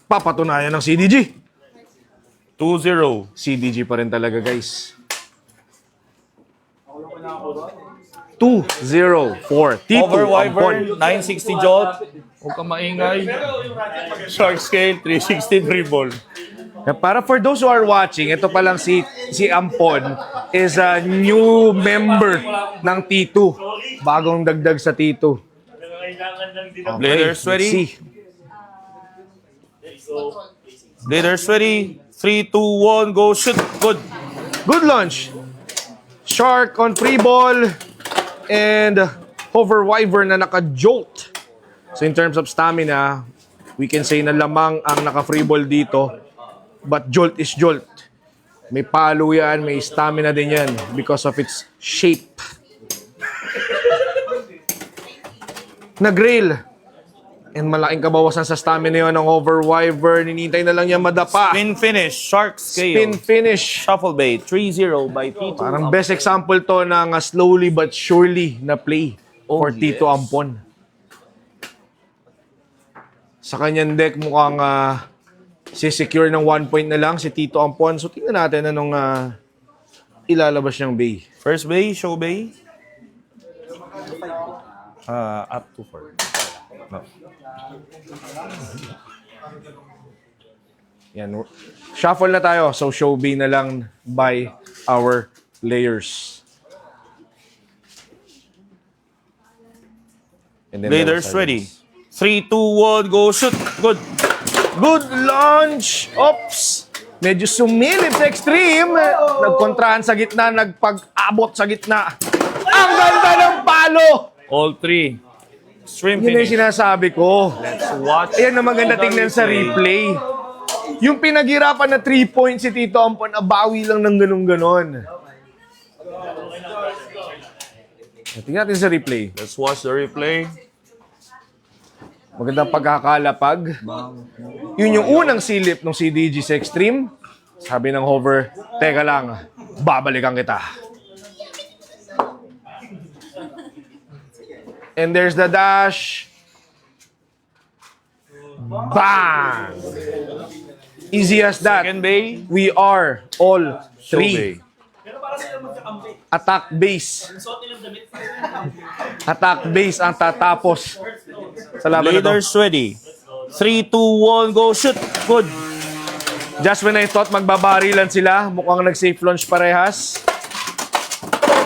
papatunayan ng CDG. 2-0. CDG pa rin talaga, guys. 2-0 for T2 Over Ampon. Wyvern, 960 jolt. Huwag ka maingay. Shark scale, 360 dribble. Para for those who are watching, ito pa lang si Ampon is a new member ng T2. Bagong dagdag sa T2. Leaders let's ready? see. Leaders ready. 3, 2, 1, go, shoot. Good. Good launch. Shark on free ball. And Hover Wyvern na naka-jolt. So in terms of stamina, we can say na lamang ang naka-free ball dito. But jolt is jolt. May palo yan, may stamina din yan because of its shape. Nag-rail. And malaking kabawasan sa stamina yun ng Hover Wyvern. Hinintay na lang niya madapa. Spin finish, shark scale. Spin finish. Shuffle bait, 3-0 by T2. Parang best example to ng slowly but surely na play for Tito Ampon. Sa kanyang deck mukhang si-secure ng 1 point na lang si Tito Ampon. So tingnan natin anong ilalabas niyang bay. First bay, show bay. Up to 4. No. Yan. Shuffle na tayo. So show bay na lang by our players. And then Leaders ready. 3, 2, 1, go, shoot. Good. Good launch! Oops! Medyo sumilip sa extreme. Nagkontrahan sa gitna, nagpag-abot sa gitna. Ang ganda ng palo! All 3. Stream Yun na yung finish. sinasabi ko. Let's watch. Ayan na maganda tingnan sa replay. Yung pinaghirapan na 3 points si Tito Ampon, abawi lang ng ganun-ganon. Tingnan natin sa replay. Let's watch the replay. Magandang pagkakalapag. Yun yung unang silip ng CDG sa extreme. Sabi ng Hover, teka lang, babalikan kita. And there's the dash. Bang! Easy as that. Second bay. We are all Show three. bay. Attack base. Attack base ang tatapos sa laban na to. Leaders ready. 3, 2, 1, go shoot. Good. Just when I thought magbabarilan sila, mukhang nag-safe launch parehas.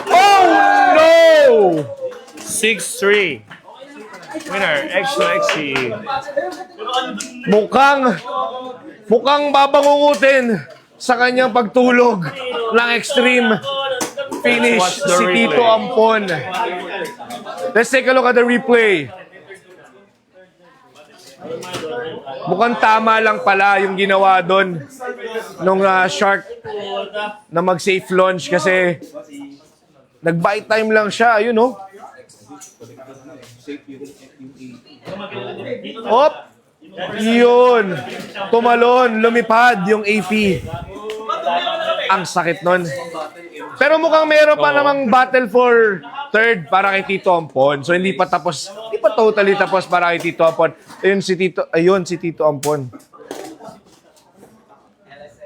Oh no! 6-3. Winner, XXE. Mukhang babangungutin sa kanyang pagtulog ng extreme finish Watch the si Tito replay. Ampon. Let's take a look at the replay. Mukhang tama lang pala yung ginawa doon nung Shark na mag-safe launch kasi nag-buy time lang siya. Ayun, oh. Op! Yun. Tumalon, lumipad yung AP. Ang sakit nun. Pero mukhang meron pa namang battle for third para kay Tito Ampon. So hindi pa tapos, hindi pa totally tapos para kay Tito Ampon. Ayun si Tito Ampon.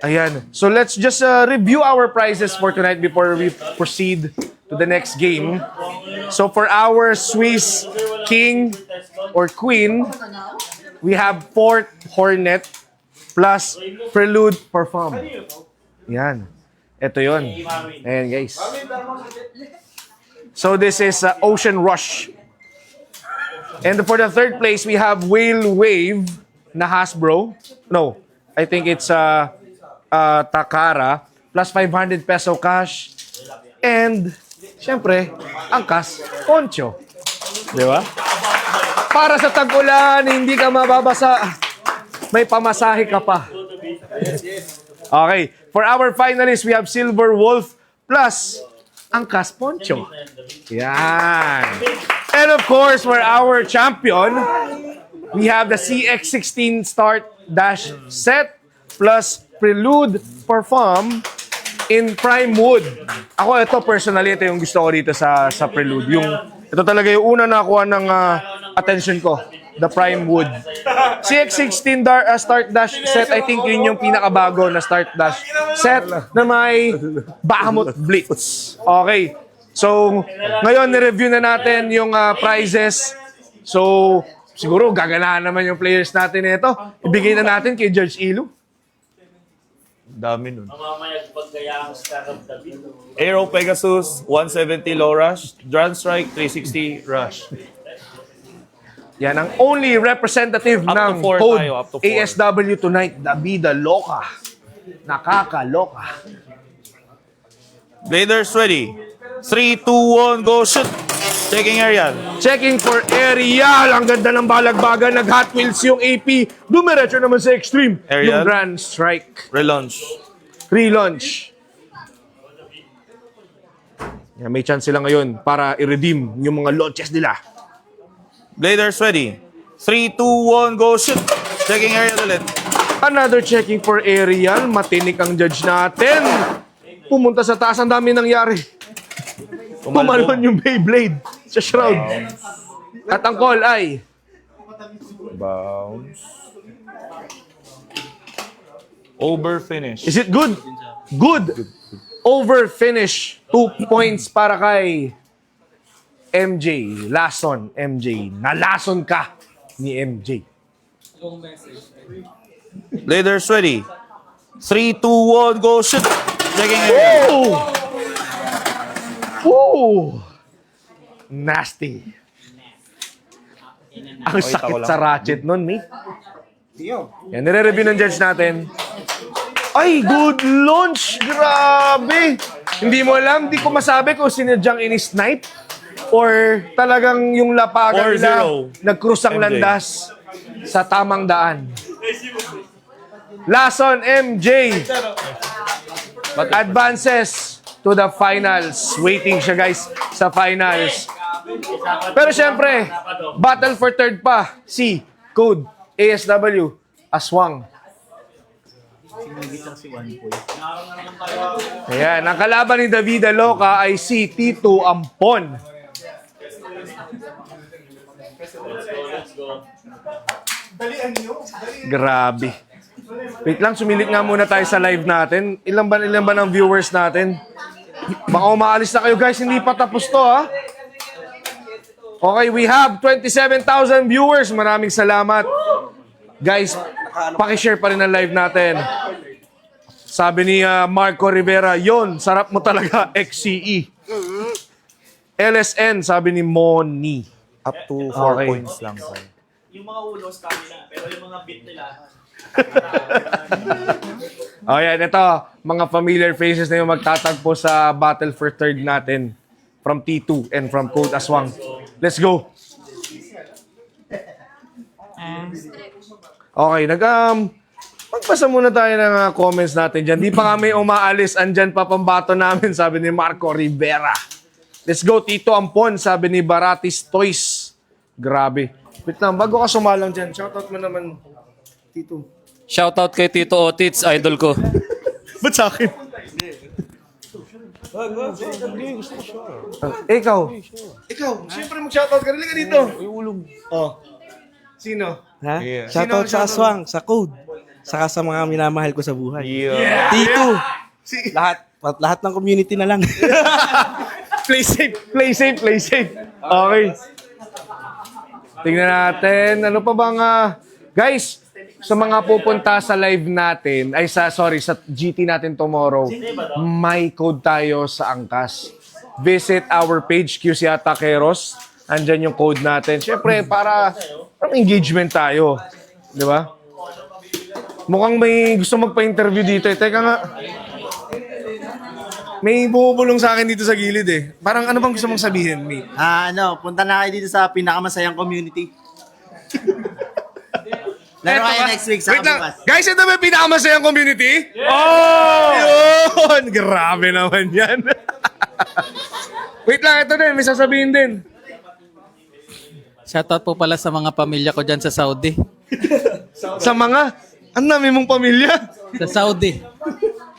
Ayan. So let's just review our prizes for tonight before we proceed to the next game. So for our Swiss King or Queen, we have Fort Hornet plus Prelude Parfum. Yan. Ito yun. Ayan, guys. So this is Ocean Rush. And for the third place, we have Whale Wave na Hasbro. No, I think it's Takara plus 500 peso cash. And, syempre, ang kas, poncho. Di ba? Para sa tag-ulan, hindi ka mababasa. May pamasahe ka pa. Okay. For our finalists, we have Silver Wolf plus Angkas Poncho. Yan. And of course, for our champion, we have the CX16 Start Dash Set plus Prelude Parfum in Prime Wood. Ako, ito personally, ito yung gusto ko dito sa Prelude. Ito talaga yung una nakuha ng attention ko. The Prime Wood. CX16 Start Dash Set, I think yun yung pinakabago na Start Dash Set na may Bahamut Blitz. Okay. So, ngayon, nireview na natin yung prizes. So, siguro gaganahan naman yung players natin ito. Ibigay na natin kay Judge Ilu. Dami nun. Aero Pegasus, 170 low rush. Drone Strike, 360 rush. Yan ang only representative Up to ng 4 code tayo, up to 4. ASW tonight, Davida Loca. Nakakaloka. Bladers ready. 3, 2, 1, go shoot. Checking aerial. Checking for aerial. Ang ganda ng balagbagan. Nag-Hot Wheels yung AP. Dumiretso naman sa extreme. Aerial. Yung Grand Strike. Relaunch. Relaunch. Yan, may chance sila ngayon para i-redeem yung mga launches nila. Bladers ready. 3, 2, 1, go shoot. Checking aerial ulit. Another checking for aerial. Matinik ang judge natin. Pumunta sa taas. Ang dami nangyari. Tumalon yung Beyblade sa shroud. At ang call ay Bounce. Over finish. is it good? Good. Over finish. 2 points para kay MJ. Lason, MJ. Nalason ka ni MJ. Bladers ready. 3, 2, 1, go shoot. Checking aerial. Ooh! Ooh! Nasty. Ang sakit sa ratchet nun, mate. Yan, nire-review ng judge natin. Ay, good launch! Grabe! Hindi mo alam, hindi ko masabi kung sinadyang ini-snipe or talagang yung lapagan nila 4-0. nag-cruise ang MJ. landas sa tamang daan. Lason, MJ advances to the finals. Waiting siya, guys, sa finals. Pero syempre, battle for third pa si Code ASW Aswang. Ayan, ang kalaban ni Davida Loca ay si Tito Ampon. Grabe. Wait lang, sumilit nga muna tayo sa live natin. Ilan ba ng viewers natin? Baka umaalis na kayo guys, hindi pa tapos to ha. Okay, we have 27,000 viewers. Maraming salamat. Guys, pakishare pa rin ang live natin. Sabi ni Marco Rivera, yon, sarap mo talaga, XCE. LSN, sabi ni Moni. Up to 4 Okay. points lang. Sir. Yung mga ulos kami na, pero yung mga bit nila, O yan, ito, mga familiar faces na yung magtatagpo sa Battle for Third natin. From T2 and from Code Aswang. Let's go! Okay, magpasa muna tayo ng comments natin dyan. Di pa kami umaalis, andyan pa pambato namin, sabi ni Marco Rivera. Let's go, Tito Ampon, sabi ni Baratis Toys. Grabe. Wait lang, bago ka sumalang dyan, shoutout mo naman, Tito. shoutout kay Tito Otits, idol ko. Ba't sa akin? Ikaw. Ikaw, siyempre mag-shoutout ka. Rin ka dito. Oh. Sino? Ha? Yeah. Shoutout Sino? sa Aswang, sa Code, saka sa mga minamahal ko sa buhay. Yeah. Tito, Si- lahat ng community na lang. Play safe, play safe, play safe. Okay. Tingnan natin. Ano pa bang... guys, sa mga pupunta sa live natin, sa GT natin tomorrow, may code tayo sa Angkas. Visit our page, QC Atakeros. Andyan yung code natin. Siyempre, para engagement tayo. Di ba? Mukhang may gusto magpa-interview dito. Teka nga. May bumubulong sa akin dito sa gilid eh. Parang ano bang gusto mong sabihin, May? Punta na kayo dito sa pinakamasayang community. Laro kayo next week sa Wait lang. bukas. Guys, ito ba yung pinakamasayang community? Oh! Yun! Grabe naman yan. Wait lang, ito din. May sasabihin din. Shoutout po pala sa mga pamilya ko dyan sa Saudi. Sa mga, ang dami mong pamilya. Sa Saudi.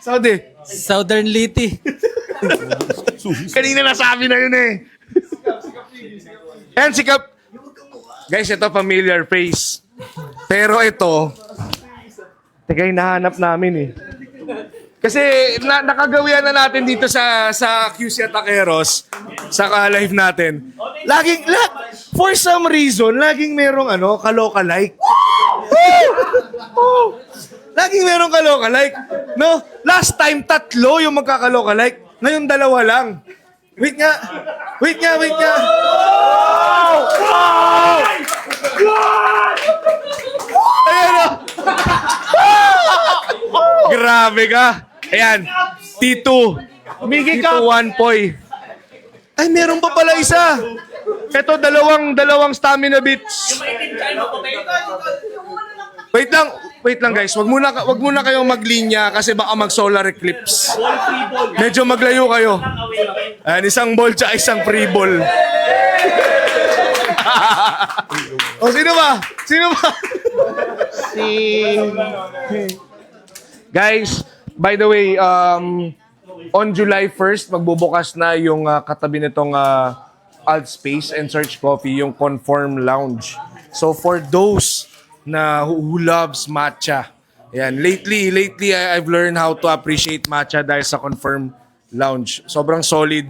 Saudi. Southern Liti. Kanina nasabi na yun eh. And si Kap. Guys, ito familiar face. Pero ito, teka, hinahanap namin eh. Kasi nakagawian na natin dito sa QC Atakeros, sa live natin. For some reason, laging merong kaloka-like. Laging merong kaloka-like. No? Last time, 3 yung magkakaloka-like. Ngayon, 2 lang. Wait nga. Ayan o. Grabe ka. Ayan. T2. T2 1 poy. Ay, meron pa pala isa. Ito, dalawang stamina bits. Wait lang guys. Wag muna kayong maglinya kasi baka mag-solar eclipse. Medyo maglayo kayo. Ayan, isang ball tsaka isang free ball. Sino ba? Guys, by the way, on July 1st, magbubukas na yung katabi nitong Alt Space and Search Coffee, yung Conform Lounge. So for those who loves matcha, ayan, lately I've learned how to appreciate matcha dahil sa Conform Lounge. Sobrang solid.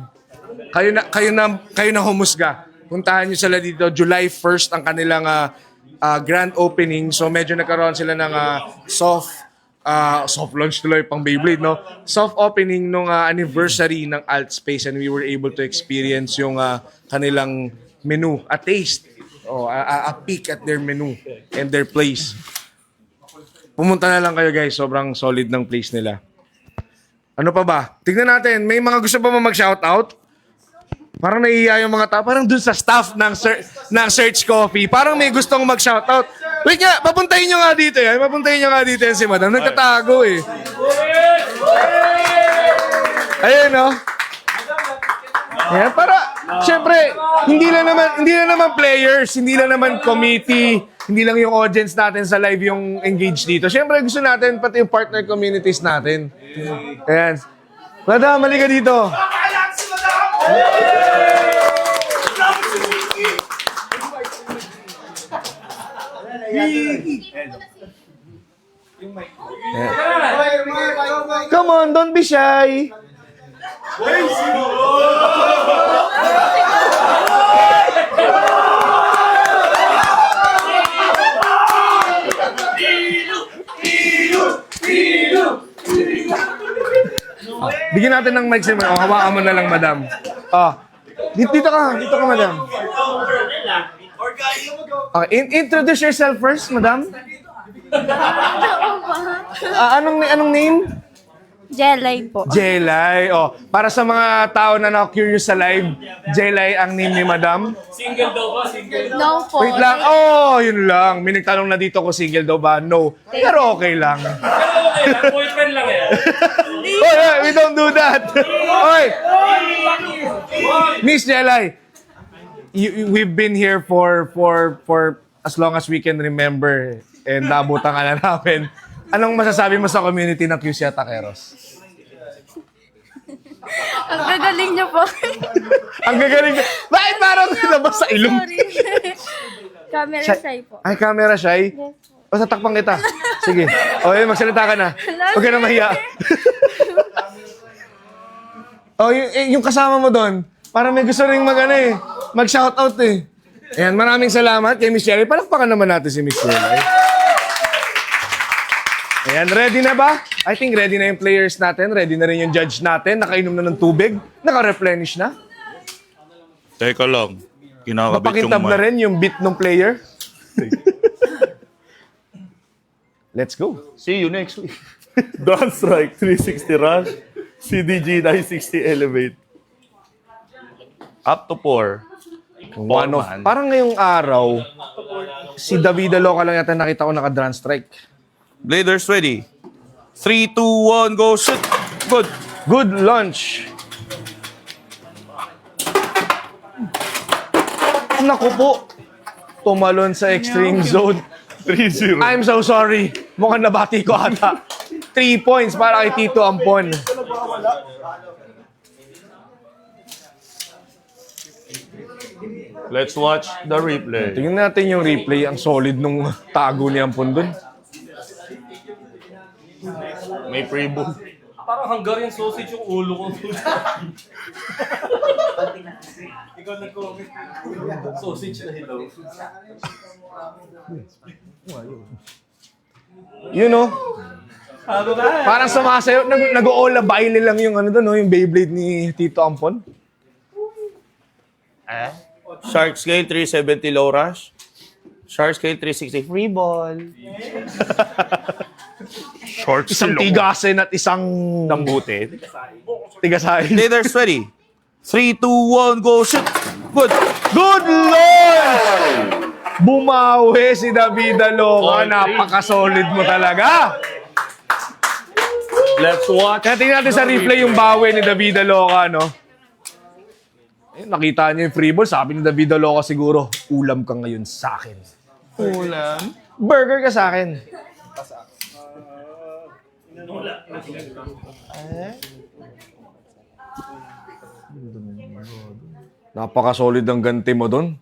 Kayo na humusga. Puntahan nyo sila dito. July 1st ang kanilang grand opening. So medyo nagkaroon sila ng soft launch tuloy pang Beyblade, no? Soft opening nung anniversary ng Alt Space and we were able to experience yung kanilang menu, a taste, a peek at their menu and their place. Pumunta na lang kayo guys, sobrang solid ng place nila. Ano pa ba? Tignan natin, may mga gusto pa mag-shoutout? Parang naiiya yung mga tao. Parang dun sa staff ng Search Coffee. Parang may gustong mag-shoutout. Wait nga, papuntahin nyo nga dito yan. Yan si Madam. Nagtatago eh. Ayun, no? Ayan, para, syempre, hindi lang naman players, hindi lang naman committee, hindi lang yung audience natin sa live yung engaged dito. Syempre, gusto natin pati yung partner communities natin. Ayan. Madam, mali ka dito. Come on, don't be shy. Bigyan natin ng mic si Madam. Hawakan mo na lang, Madam. Dito ka, Madam. Okay, introduce yourself first, Madam. Anong name? Jelay po. Jelay. Para sa mga tao na na-curious sa live, Jelay ang name ni Madam. No po. Wait lang. Yun lang. May nagtanong na dito kung single daw ba? No. Pero okay lang. Boyfriend lang yan. We don't do that. Oy! Miss Jelay, we've been here for as long as we can remember and naabutan ka na namin. Anong masasabi mo sa community ng QC Takeros? Ang gagaling niyo po. Ang gagaling. Bakit parang nilabas sa ilong? Sorry. Camera shy po. Ay, camera shy? Yes po. O, tatakpan kita. Sige. Magsalita ka na. Huwag ka na mahiya. Yung kasama mo doon, parang may gusto rin mag-shoutout eh. Ayan, maraming salamat kay Miss Jelly. Palakpakan naman natin si Miss Jelly. Ayan, ready na ba? I think ready na yung players natin. Ready na rin yung judge natin. Nakainom na ng tubig. Naka-replenish na. Teka lang. Kinakabit yung Mapakintab na mic. rin yung beat ng player. Let's go. See you next week. Dance Strike 360 Rush. CDG 960 Elevate. Up to 4. One of, parang ngayong araw, si Davida Loca lang yata nakita ko naka-drum strike. Bladers ready. 3, 2, 1, go shoot. Good. Good launch. Naku po. Tumalon sa extreme zone. 3-0. I'm so sorry. Mukhang nabati ko ata. 3 points para kay Tito Ampon. Let's watch the replay. Tingnan natin yung replay. Ang solid nung tago ni Ampon dun. May pre-book. Parang Hungarian sausage yung ulo ko. Ikaw nag-comment. Sausage na hilaw. You know? Parang sumasayo. Nag-oola baile lang yung yung Beyblade ni Tito Ampon. Shark Scale 370 low rush. Shark Scale 360 free ball. Short Isang silong. tigasin at isang Tambutin. tigasahin. Bladers ready. 3, 2, 1, go shoot. Good. Good Lord! Bumawi si Davida Loca. All three. Napaka-solid mo talaga. Let's watch. Kaya tingnan natin sa replay yung bawi ni Davida Loca, no? Eh, nakita niyo yung free ball. Sabi ni Davida Loca siguro, ulam ka ngayon sa akin. Ulam. Burger ka sa akin. Napaka-solid ang ganti mo doon.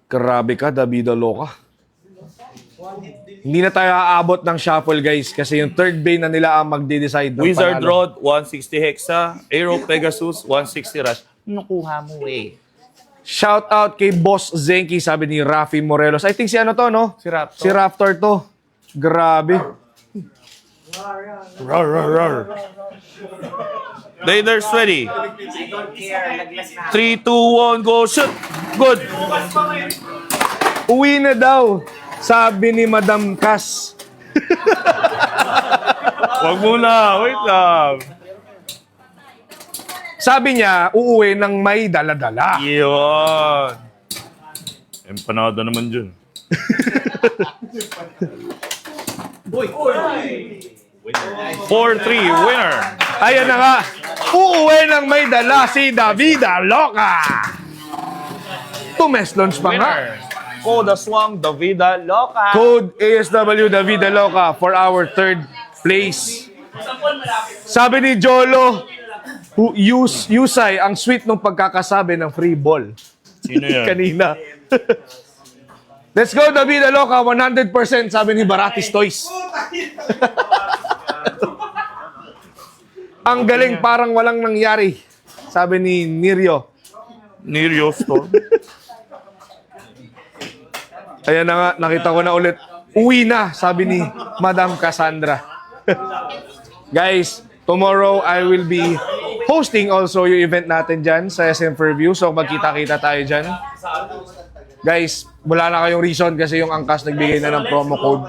Grabe ka, Davida Loca. Hindi na tayo aabot ng shuffle, guys, kasi yung third bay na nila ang magde-decide ng Wizard panalo. Rod 160 Hexa. Aero Pegasus 160 rush. Nakuha mo eh. Shout out kay Boss Zenki, sabi ni Rafi Morelos. I think si ano to, no? Si Raptor. Si Raptor to. Grabe. Rar, rar, rar. Bladers ready. 3, 2, 1, go shoot. Good. Uwi na daw, sabi ni Madam Cass. Wag muna. Wait lang. Sabi niya, uuwi ng may dala-dala. Yun. Empanada naman dyan. 4-3 winner. Ayan na nga, uuwi ng may dala si Davida Loca. Tumeslons pa nga. Winner. Code Aswang Davida Loca. Code ASW Davida Loca for our third place. Sabi ni Jolo, Yusay, ang sweet ng pagkakasabi ng free ball. Sino yan? Kanina. Let's go, Davida Loca, 100%, sabi ni Baratis Toys. Ang galing, parang walang nangyari. Sabi ni Nirio. Nirio Storm. Ayan na nga, nakita ko na ulit. Uwi na, sabi ni Madam Cassandra. Guys, tomorrow I will be hosting also yung event natin dyan sa SM Fairview. So magkita-kita tayo dyan. Guys, wala na kayong reason kasi yung Angkas nagbigay na ng promo code.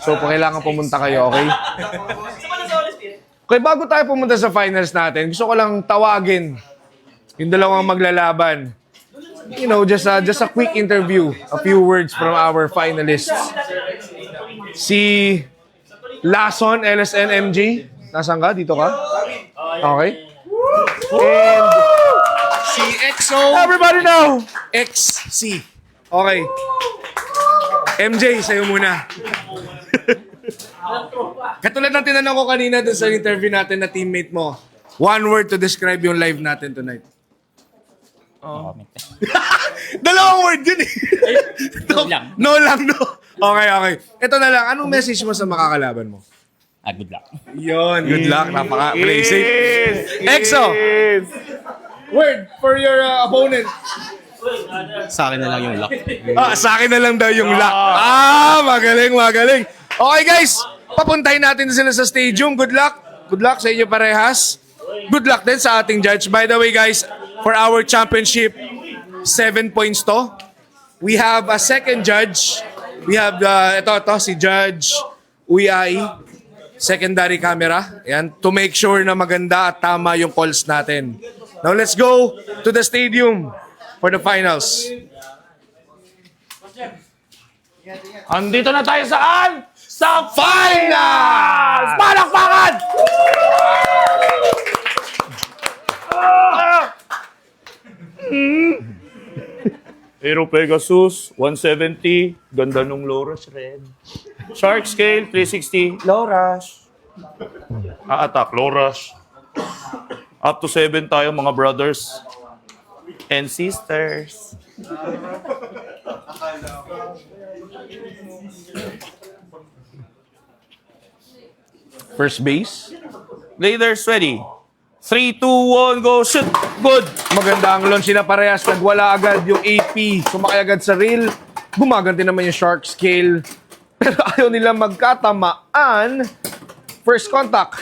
So kailangan pumunta kayo, okay? Okay, bago tayo pumunta sa finals natin, gusto ko lang tawagin yung dalawang maglalaban. You know, just a quick interview. A few words from our finalists. Si Lason, LSN-MJ. Nasaan ka? Dito ka? Okay. And si EXO. Everybody know! XC. Okay. MJ, sa'yo muna. Katulad ng tinanong ko kanina dun sa interview natin na teammate mo, one word to describe yung live natin tonight. Dalawang word yun eh. No lang. No lang, no. Okay, okay. Ito na lang. Anong message mo sa makakalaban mo? Good luck. Yun, good luck. Napaka-play safe. EXO! Word for your opponent. Sa akin na lang yung luck. Sa akin na lang daw yung luck. Magaling, magaling. Okay guys, papuntahin natin sila sa stadium. Good luck. Good luck sa inyo parehas. Good luck din sa ating judge. By the way guys, for our championship, 7 points to. We have a second judge. We have ito, si Judge Uyai. Secondary camera. Ayan, to make sure na maganda at tama yung calls natin. Now let's go to the stadium for the finals. Andito na tayo saan? Sa Finals! Palakpakan! Aero Pegasus, 170. Ganda nung Loras Red. Shark Scale, 360. Loras. Attack, Loras. Up to 7 tayo mga brothers and sisters. First base. Leaders ready. 3, 2, 1, go, shoot! Good! Maganda ang launch nila parehas. Nagwala agad yung AP. Sumakay agad sa reel. Gumaganti naman yung shark scale. Pero ayaw nila magkatamaan. First contact.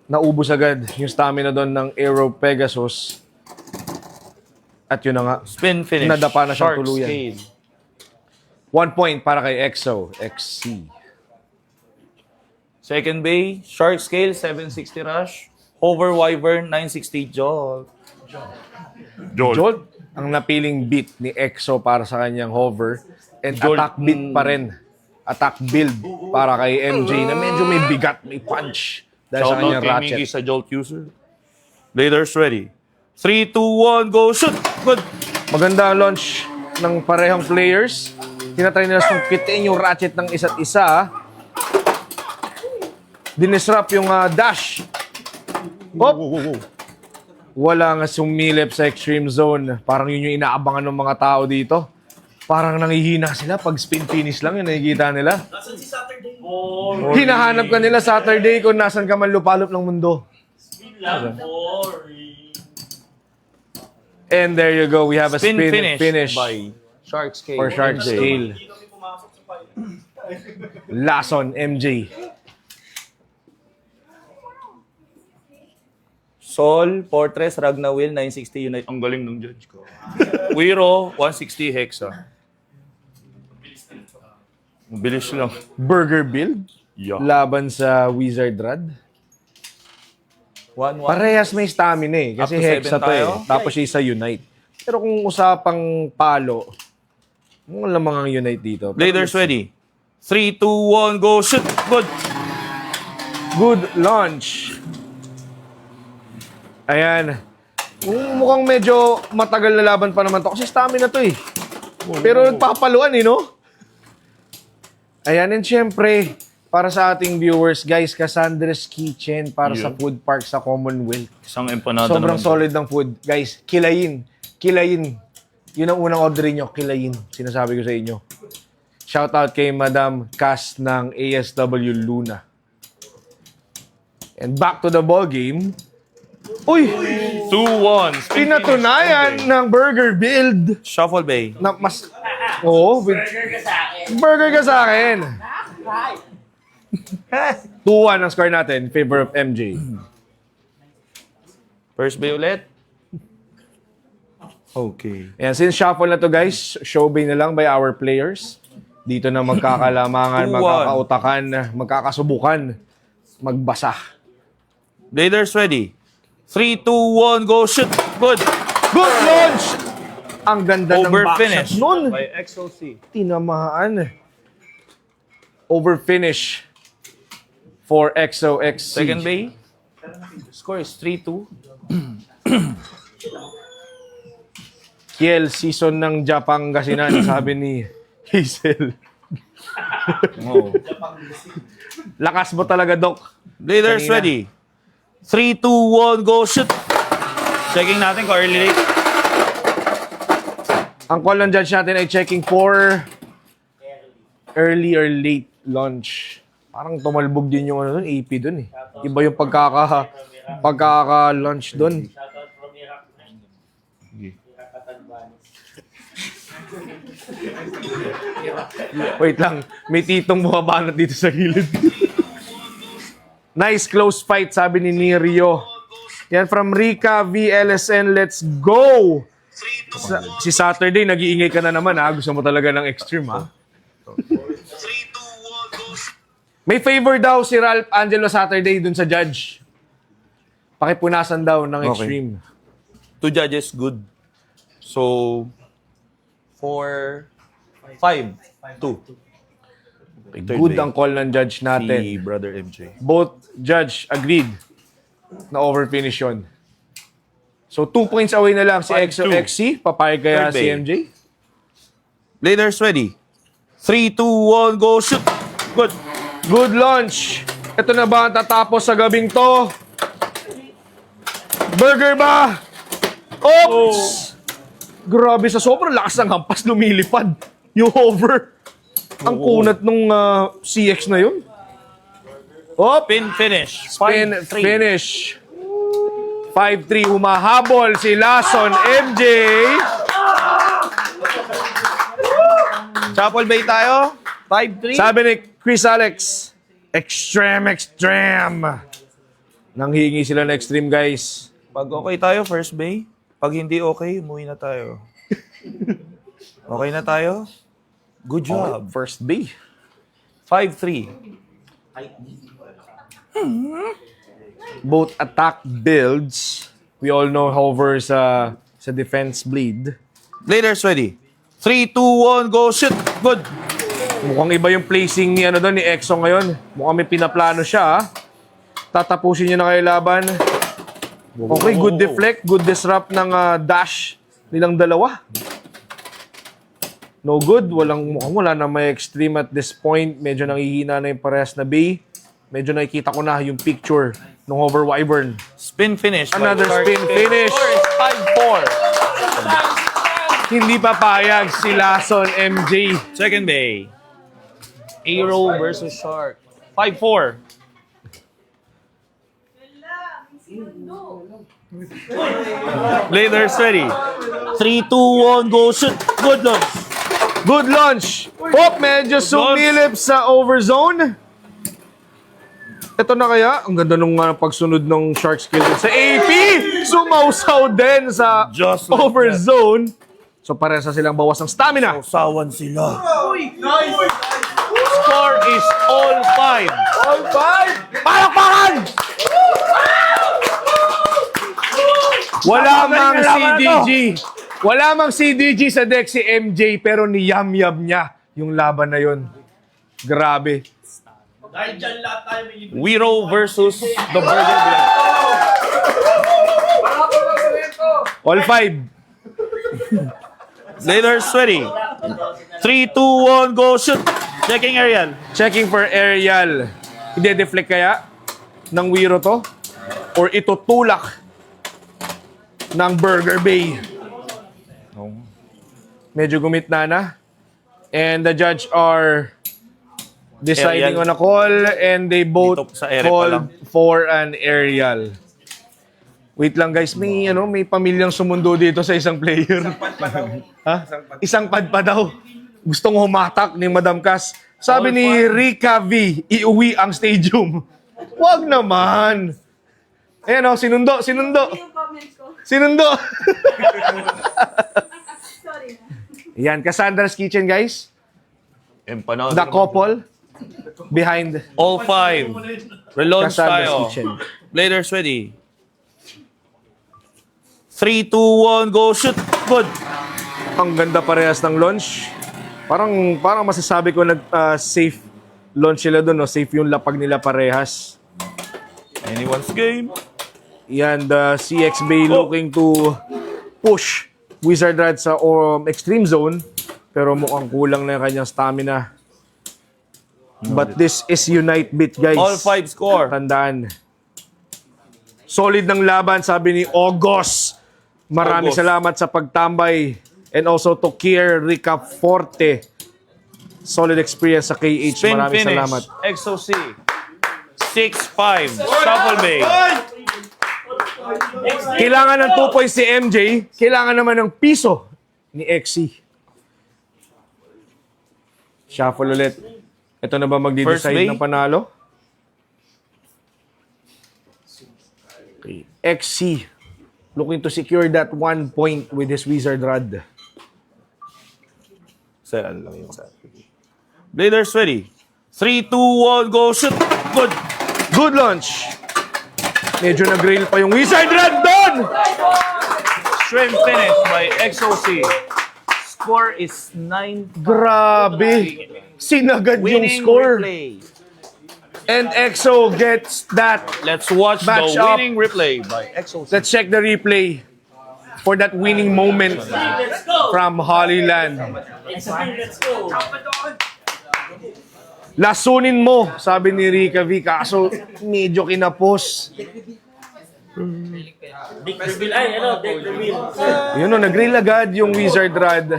Naubos agad yung stamina doon ng Aero Pegasus. At yun na nga. Spin finish. Nadapa na siyang Shark tuluyan. Scale. 1 point para kay EXO. XC. Second bay, Shark Scale, 760 rush. Hover Wyvern, 960 jolt. Jolt. Ang napiling beat ni EXO para sa kanyang hover. And Jolt. attack beat pa rin. Attack build para kay MJ na medyo may bigat, may punch. Dahil sa Shout out kanyang kay ratchet. Miggy sa jolt user. Leaders ready. 3, 2, 1, go, shoot! Good! Maganda ang launch ng parehong players. Tinatry nila sungkitin yung ratchet ng isa't isa. Dinisrupt yung dash. Hop! Wala nga sumilip sa extreme zone. Parang yun yung inaabangan ng mga tao dito. Parang nangihina sila pag spin finish lang yung nakikita nila. Nasaan si Saturday? Hinahanap ka nila Saturday kung nasan ka man lupalop ng mundo. And there you go. We have a spin finish by Shark Scale. for Shark MJ. Scale. Lason, MJ. Sol, Fortress, Ragnawil, 960 Unite. Ang galing ng judge ko. Wiro, 160 Hexa. Mabilis lang. Burger build. Yeah. Laban sa Wizard Rad. 1-1. Parehas may stamina eh. Kasi Up to Hexa 7 to eh. tayo. Tapos siya sa Unite. Pero kung usapang palo, wala mga Unite dito. Pero Leaders ready. 3, 2, 1, go, shoot! Good! good launch. Ayan. Mukhang medyo matagal na laban pa naman to. Kasi stamina to eh. Pero nagpapaluan eh, no? Ayan, and syempre, para sa ating viewers, guys, Cassandra's Kitchen para sa food park sa Commonwealth. Isang empanada Sobrang naman. solid ng food. Guys, kilayin. Kilayin. Yun ang unang orderin nyo, kilayin. Sinasabi ko sa inyo. Shoutout kay Madam Cass ng ASW Luna. And back to the ball game. Uy! 2-1. Spin Pinatunayan ng Burger Build. Shuffle Bay. Na mas... Oo. Burger ka sa akin. 2-1 ang score natin in favor of MJ. First Bay ulit. Okay. And since shuffle na to guys, show bay na lang by our players. Dito na magkakalamangan, 2-1. magkakautakan, magkakasubukan, magbasa. Bladers ready. 3, 2, 1, go shoot. Good. Good launch! Ang ganda ng Over backshot finish nun. by XOC. Tinamaan. Over finish for XOXC. Second Bay. Score is 3-2. Kiel, season ng Japangasinan, sabi ni Hazel. Oh. Lakas mo talaga, Doc. Bladers Kanina. ready. 3, 2, 1, go shoot. Checking natin kung early late. Ang call ng judge natin ay checking for early or late launch. Parang tumalbog din yung ano dun, AP dun eh. Iba yung pagkaka-launch dun. Wait lang, may titong bumabanat dito sa gilid. Nice close fight, sabi ni Nirio. Yan from Rika VLSN, let's go! Si Saturday, nag-iingay ka na naman ha. Gusto mo talaga ng extreme ha. May favor daw si Ralph Angelo Saturday dun sa judge. Pakipunasan daw ng extreme. Two judges, good. So, 4, 5, 2. Good ang call ng judge natin. Si Brother MJ. Both judge agreed na over-finish yun. So, 2 points away na lang si 5-2. XOXC. Papayag kaya Third si bay. MJ? Bladers ready. 3, 2, 1, go shoot. Good. Good launch. Ito na ba ang tatapos sa gabing to? Burger ba? Oops! Grabe, sa sobrang lakas ng hampas, lumilipad. Yung over. Ang kunat nung CX na yun. Op! Spin finish. Spin 5-3. finish. 5-3, humahabol si Lason MJ. Chapel Bay tayo. 5-3. Sabi ni Chris Alex, extreme. Nanghihingi sila ng extreme, guys. Pag okay tayo, first Bay. Pag hindi okay, umuwi na tayo. Okay na tayo? Good job. First B. 5-3. Both attack builds. We all know hover sa defense bleed. Bladers ready. 3, 2, 1, go shoot. Good. Mukhang iba yung placing ni ni Exo ngayon. Mukhang may pinaplano siya. Tatapusin niya na kayo laban. Okay, good deflect, good disrupt ng dash nilang dalawa. No good, mukhang wala na may extreme at this point. Medyo nangihina na yung parehas na bay. Medyo nakikita ko na yung picture ng Hover Wyvern. Spin finish. by Another Shark spin Bay. finish. Score is 5-4. Hindi papayag si Lason MJ. Second Bay. Arrow versus Shark. 5-4. Bladers ready. 3, 2, 1, go shoot. Good launch. Good launch. Pop, medyo sumilip sa overzone. Ito na kaya, ang ganda nung pagsunod ng shark skill sa AP. Sumausaw din sa Just like overzone. So parehas na silang bawas ng stamina. Usawan sila. Score is all 5. All five! Palakpakan! Wala mang CDG. Wala mang CDG sa deck si MJ pero niyam-yam niya yung laban na yun. Grabe. Wiro versus the Burger Blend. All five. Bladers ready. 3, 2, 1, go shoot. Checking aerial. Checking for aerial. Ide-deflect kaya ng Wiro to? Or itutulak ng Burger Bay? Medyo gumitna na. And the judge are deciding Aerial. on a call and they both Dito sa ere pa lang. called for an aerial. Wait lang guys, may pamilyang sumundo dito sa isang player. Ha? Isang pad pa daw. Gustong humatak ni Madam Cass. Sabi ni Rika V, iuwi ang stadium. Wag naman. Ayan o, sinundo. Sinundo. Yan, Cassandra's Kitchen, guys. Empanado. The couple behind All 5. Relaunch Cassandra's tayo. Kitchen. Players ready. 3, 2, 1, go, shoot. Good. Ang ganda parehas ng launch. Parang masasabi ko safe launch sila doon, no? Safe yung lapag nila parehas. Anyone's game. Yan, the CX Bay looking to push Wizard Rad sa extreme zone. Pero mukhang kulang na yung kanyang stamina. But this is Unite Bit, guys. All 5 score. Tandaan. Solid ng laban, sabi ni Ogos. Maraming Ogos. salamat sa pagtambay. And also to Kier Rica Forte. Solid experience sa KH. Spin Maraming finish. salamat. XOC. 6-5. Shuffle Bay. Kailangan ng 2 points si MJ. Kailangan naman ng piso ni XC. Shuffle ulit. Ito na ba First magdi-decide bay. ng panalo? Okay. XC looking to secure that 1 point with his Wizard Rod. Saan lang yung sa Bladers ready. 3, 2, 1, go, shoot. Good. Good launch. Medyo nag-rail pa yung Wizard Rod doon! Shrimp finish by XOC. Score is 9. Grabe. Sinagad yung Winning score. replay. And EXO gets that. Let's watch Match the up. winning replay by XOC. Let's check the replay for that winning moment from Hollyland. Lasunin mo, sabi ni Rika V. Kaso medyo kinapos. Yun o, nag-reel agad yung Wizard Rod,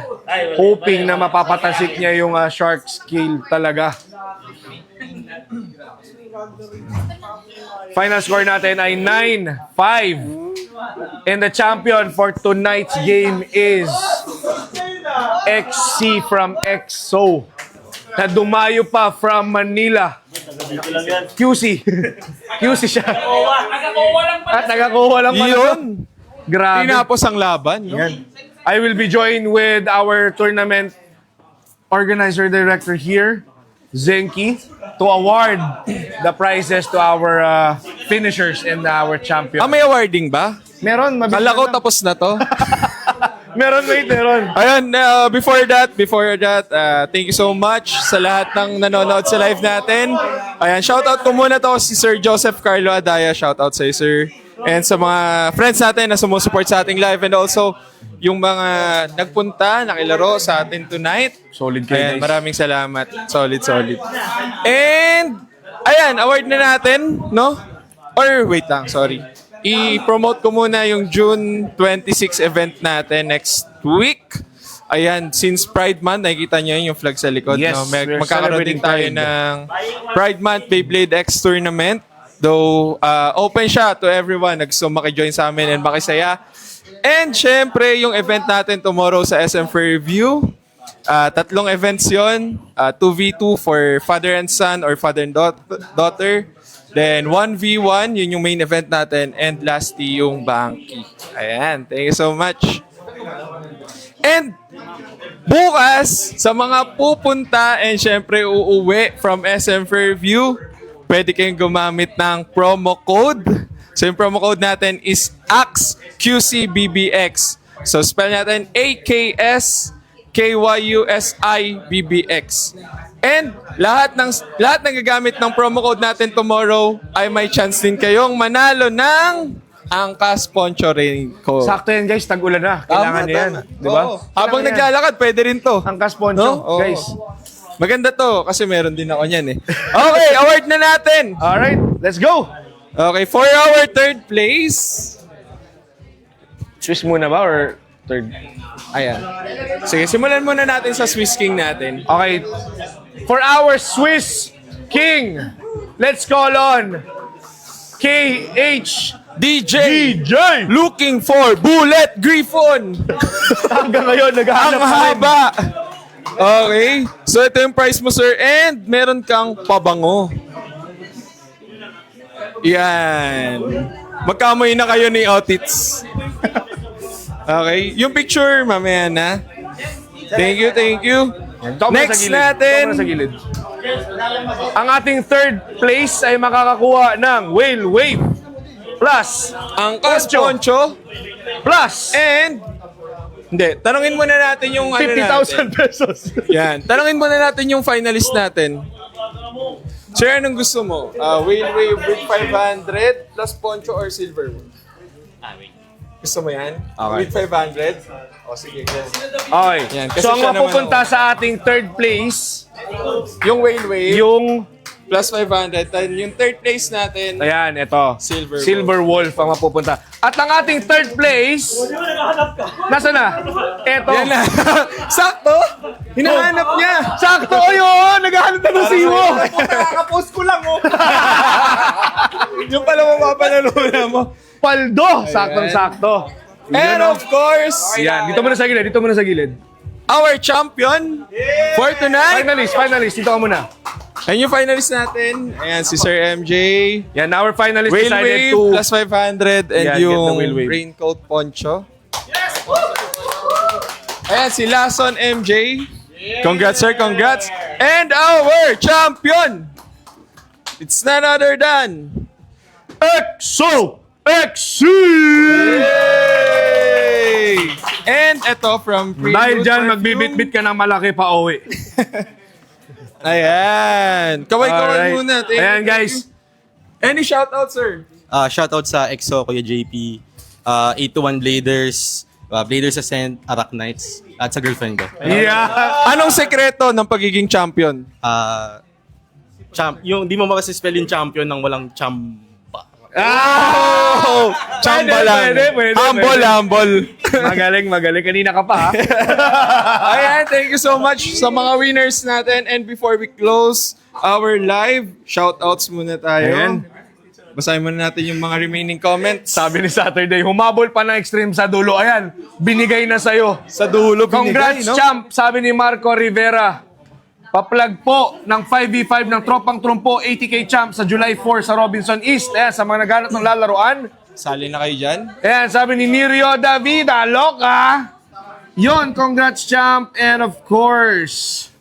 hoping na mapapatasik niya yung shark scale talaga. Final score natin ay 9-5. And the champion for tonight's game is XC from EXO. Na dumayo pa from Manila. QC. QC siya. At nagakuha lang pala. Yun. Grabe. Tinapos ang laban. No? Yan. I will be joined with our tournament organizer director here, Zenki, to award the prizes to our finishers and our champion. May awarding ba? Meron, mabilis Kala ko lang. tapos na to. Meron, meron. Ayan, before that, thank you so much sa lahat ng nanonood sa live natin. Ayan, shoutout ko muna to si Sir Joseph Carlo Adaya. Shoutout sa sir. And sa mga friends natin na sumusupport sa ating live and also yung mga nagpunta, nakilaro sa atin tonight. Solid kayo, Ayan, guys. maraming salamat. Solid. And, ayan, award na natin, no? Or, wait lang, sorry. I-promote ko muna yung June 26 event natin next week. Ayan, since Pride Month, nakikita nyo yung flag sa likod. Yes, no? we're Magkakaroon din tayo celebrating ng Pride Month Beyblade X Tournament. Though, open siya to everyone. Gusto makijoin sa amin and makisaya. And syempre, yung event natin tomorrow sa SM Fairview. 3 events yon, 2v2 for father and son or father and daughter. Then 1v1, yun yung main event natin. And lastly, yung Banky. Ayan, thank you so much. And bukas, sa mga pupunta and syempre uuwi from SM Fairview, pwede kayong gumamit ng promo code. So yung promo code natin is AXQCBBX. So spell natin AKSKYUSIBBX. And lahat ng gagamit ng promo code natin tomorrow ay may chance din kayong manalo ng Angkas Sponsoring Code. Sakto yan, guys. Tag-ulan na. Kailangan Tama, yan. tama. Di ba? Oo. Habang naglalakad, pwede rin to. Angkas Poncho, No? Oo. guys. Maganda to kasi meron din ako niyan eh. Okay, award na natin. Alright, let's go! Okay, for our third place. Swiss muna ba or third? Ayan. Sige, simulan muna natin sa Swiss King natin. Okay. for our Swiss King. Let's call on KH DJ, DJ. looking for Bullet Griffon. Hanggang ngayon, Ang naghahanap pa rin. haba. Okay. So ito yung price mo, sir. And meron kang pabango. Yan. Magkamoy na kayo ni Otits. Okay. Yung picture, mamaya na. Thank you, thank you. Ikaw muna Next sa gilid. natin. Ikaw muna sa gilid. Ang ating third place ay makakakuha ng Whale Wave plus Angkas Poncho. Poncho. plus And, hindi, tanungin muna natin yung ano 50,000 pesos. Yan. Tanungin muna natin yung finalist natin. Sir, anong gusto mo? Whale Wave with 500 plus Poncho or Silver? Gusto mo yan? Okay. With 500? O sige, yan. Okay. Yan, kasi So ang siya naman mapupunta sa ating third place, Yung Whale Wave yung, plus 500. Then yung third place natin, ayan, ito. Silver Wolf ang mapupunta. At ang ating third place, nasa na? Ito. yan na. Sakto! Hinahanap niya. Sakto yun! Naghahanap na ng siwo! Nakaka-post ko lang, oh. yung pala mapapanalunan mo. Paldo! Saktong-sakto. And of course, Ayan, dito muna sa gilid, dito muna sa gilid. our champion for tonight. Finalist, dito ka muna. Ayun yung finalist natin. Ayan, si Sir MJ. Yan, our finalist Whale decided Wave to... plus 500 and Yan, get the yung Whale Wave. raincoat poncho. Ayan, si Lason MJ. Congrats, sir. Congrats. And our champion. It's none other than... EXO! XC! Yay! And ito from Dahil Prelude dyan, Perfume. magbibit-bit ka ng malaki pa uwi. Ayan. Kaway-kaway Alright. muna. Thank Ayan, you, guys. thank you. Any shoutout, sir? Shoutout sa EXO, Kuya JP, 821 Bladers, Bladers Ascent, Arak Knights, at sa girlfriend ko. Yeah! Anong sekreto ng pagiging champion? Yung di mo makaspell yung champion ng walang chamba. Oh! Chamba lang. Pwede. Humble. Magaling. Kanina ka pa, ha? Ayan, thank you so much sa mga winners natin. And before we close our live, shoutouts muna tayo. Ayan. Basahin muna natin yung mga remaining comments. Sabi ni Saturday, humabol pa ng extreme sa dulo. Ayan, binigay na sa'yo. Sa dulo, Congrats, binigay, no? champ! Sabi ni Marco Rivera. Paplag po ng 5v5 ng Tropang Trumpo 80k champ sa July 4 sa Robinson East. Ayan, sa mga naghanap ng lalaroan. Sali na kayo dyan. Ayan, sabi ni Nirio Davida, loka! Yon, congrats, champ! And of course,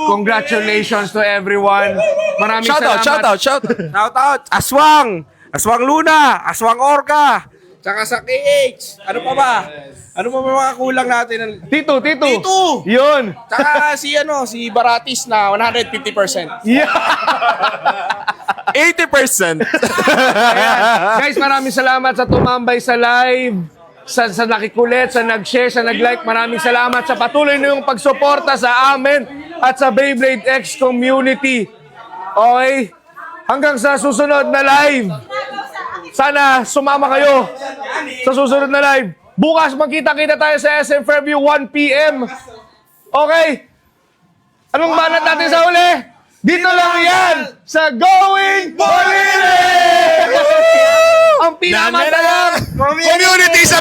congratulations to everyone. Maraming salamat. Shoutout. Shoutout! Aswang! Aswang Luna! Aswang Orca! Tsaka sa KH! Ano pa ba? Ano pa ba mga kulang natin? Tito! Tito! Yun! Tsaka si Baratis na 150%. Yeah! 80%. Ayan. Guys, maraming salamat sa tumambay sa live, sa nakikulit, sa nag-share, sa nag-like. Maraming salamat sa patuloy na yung pagsuporta sa amin at sa Beyblade X community. Okay? Hanggang sa susunod na live. Sana sumama kayo sa susunod na live. Bukas magkita-kita tayo sa SM Fairview 1 p.m. Okay? Anong banat natin sa uli? Dito lang yan sa Going Bolire! Ang pinamatalang Community sa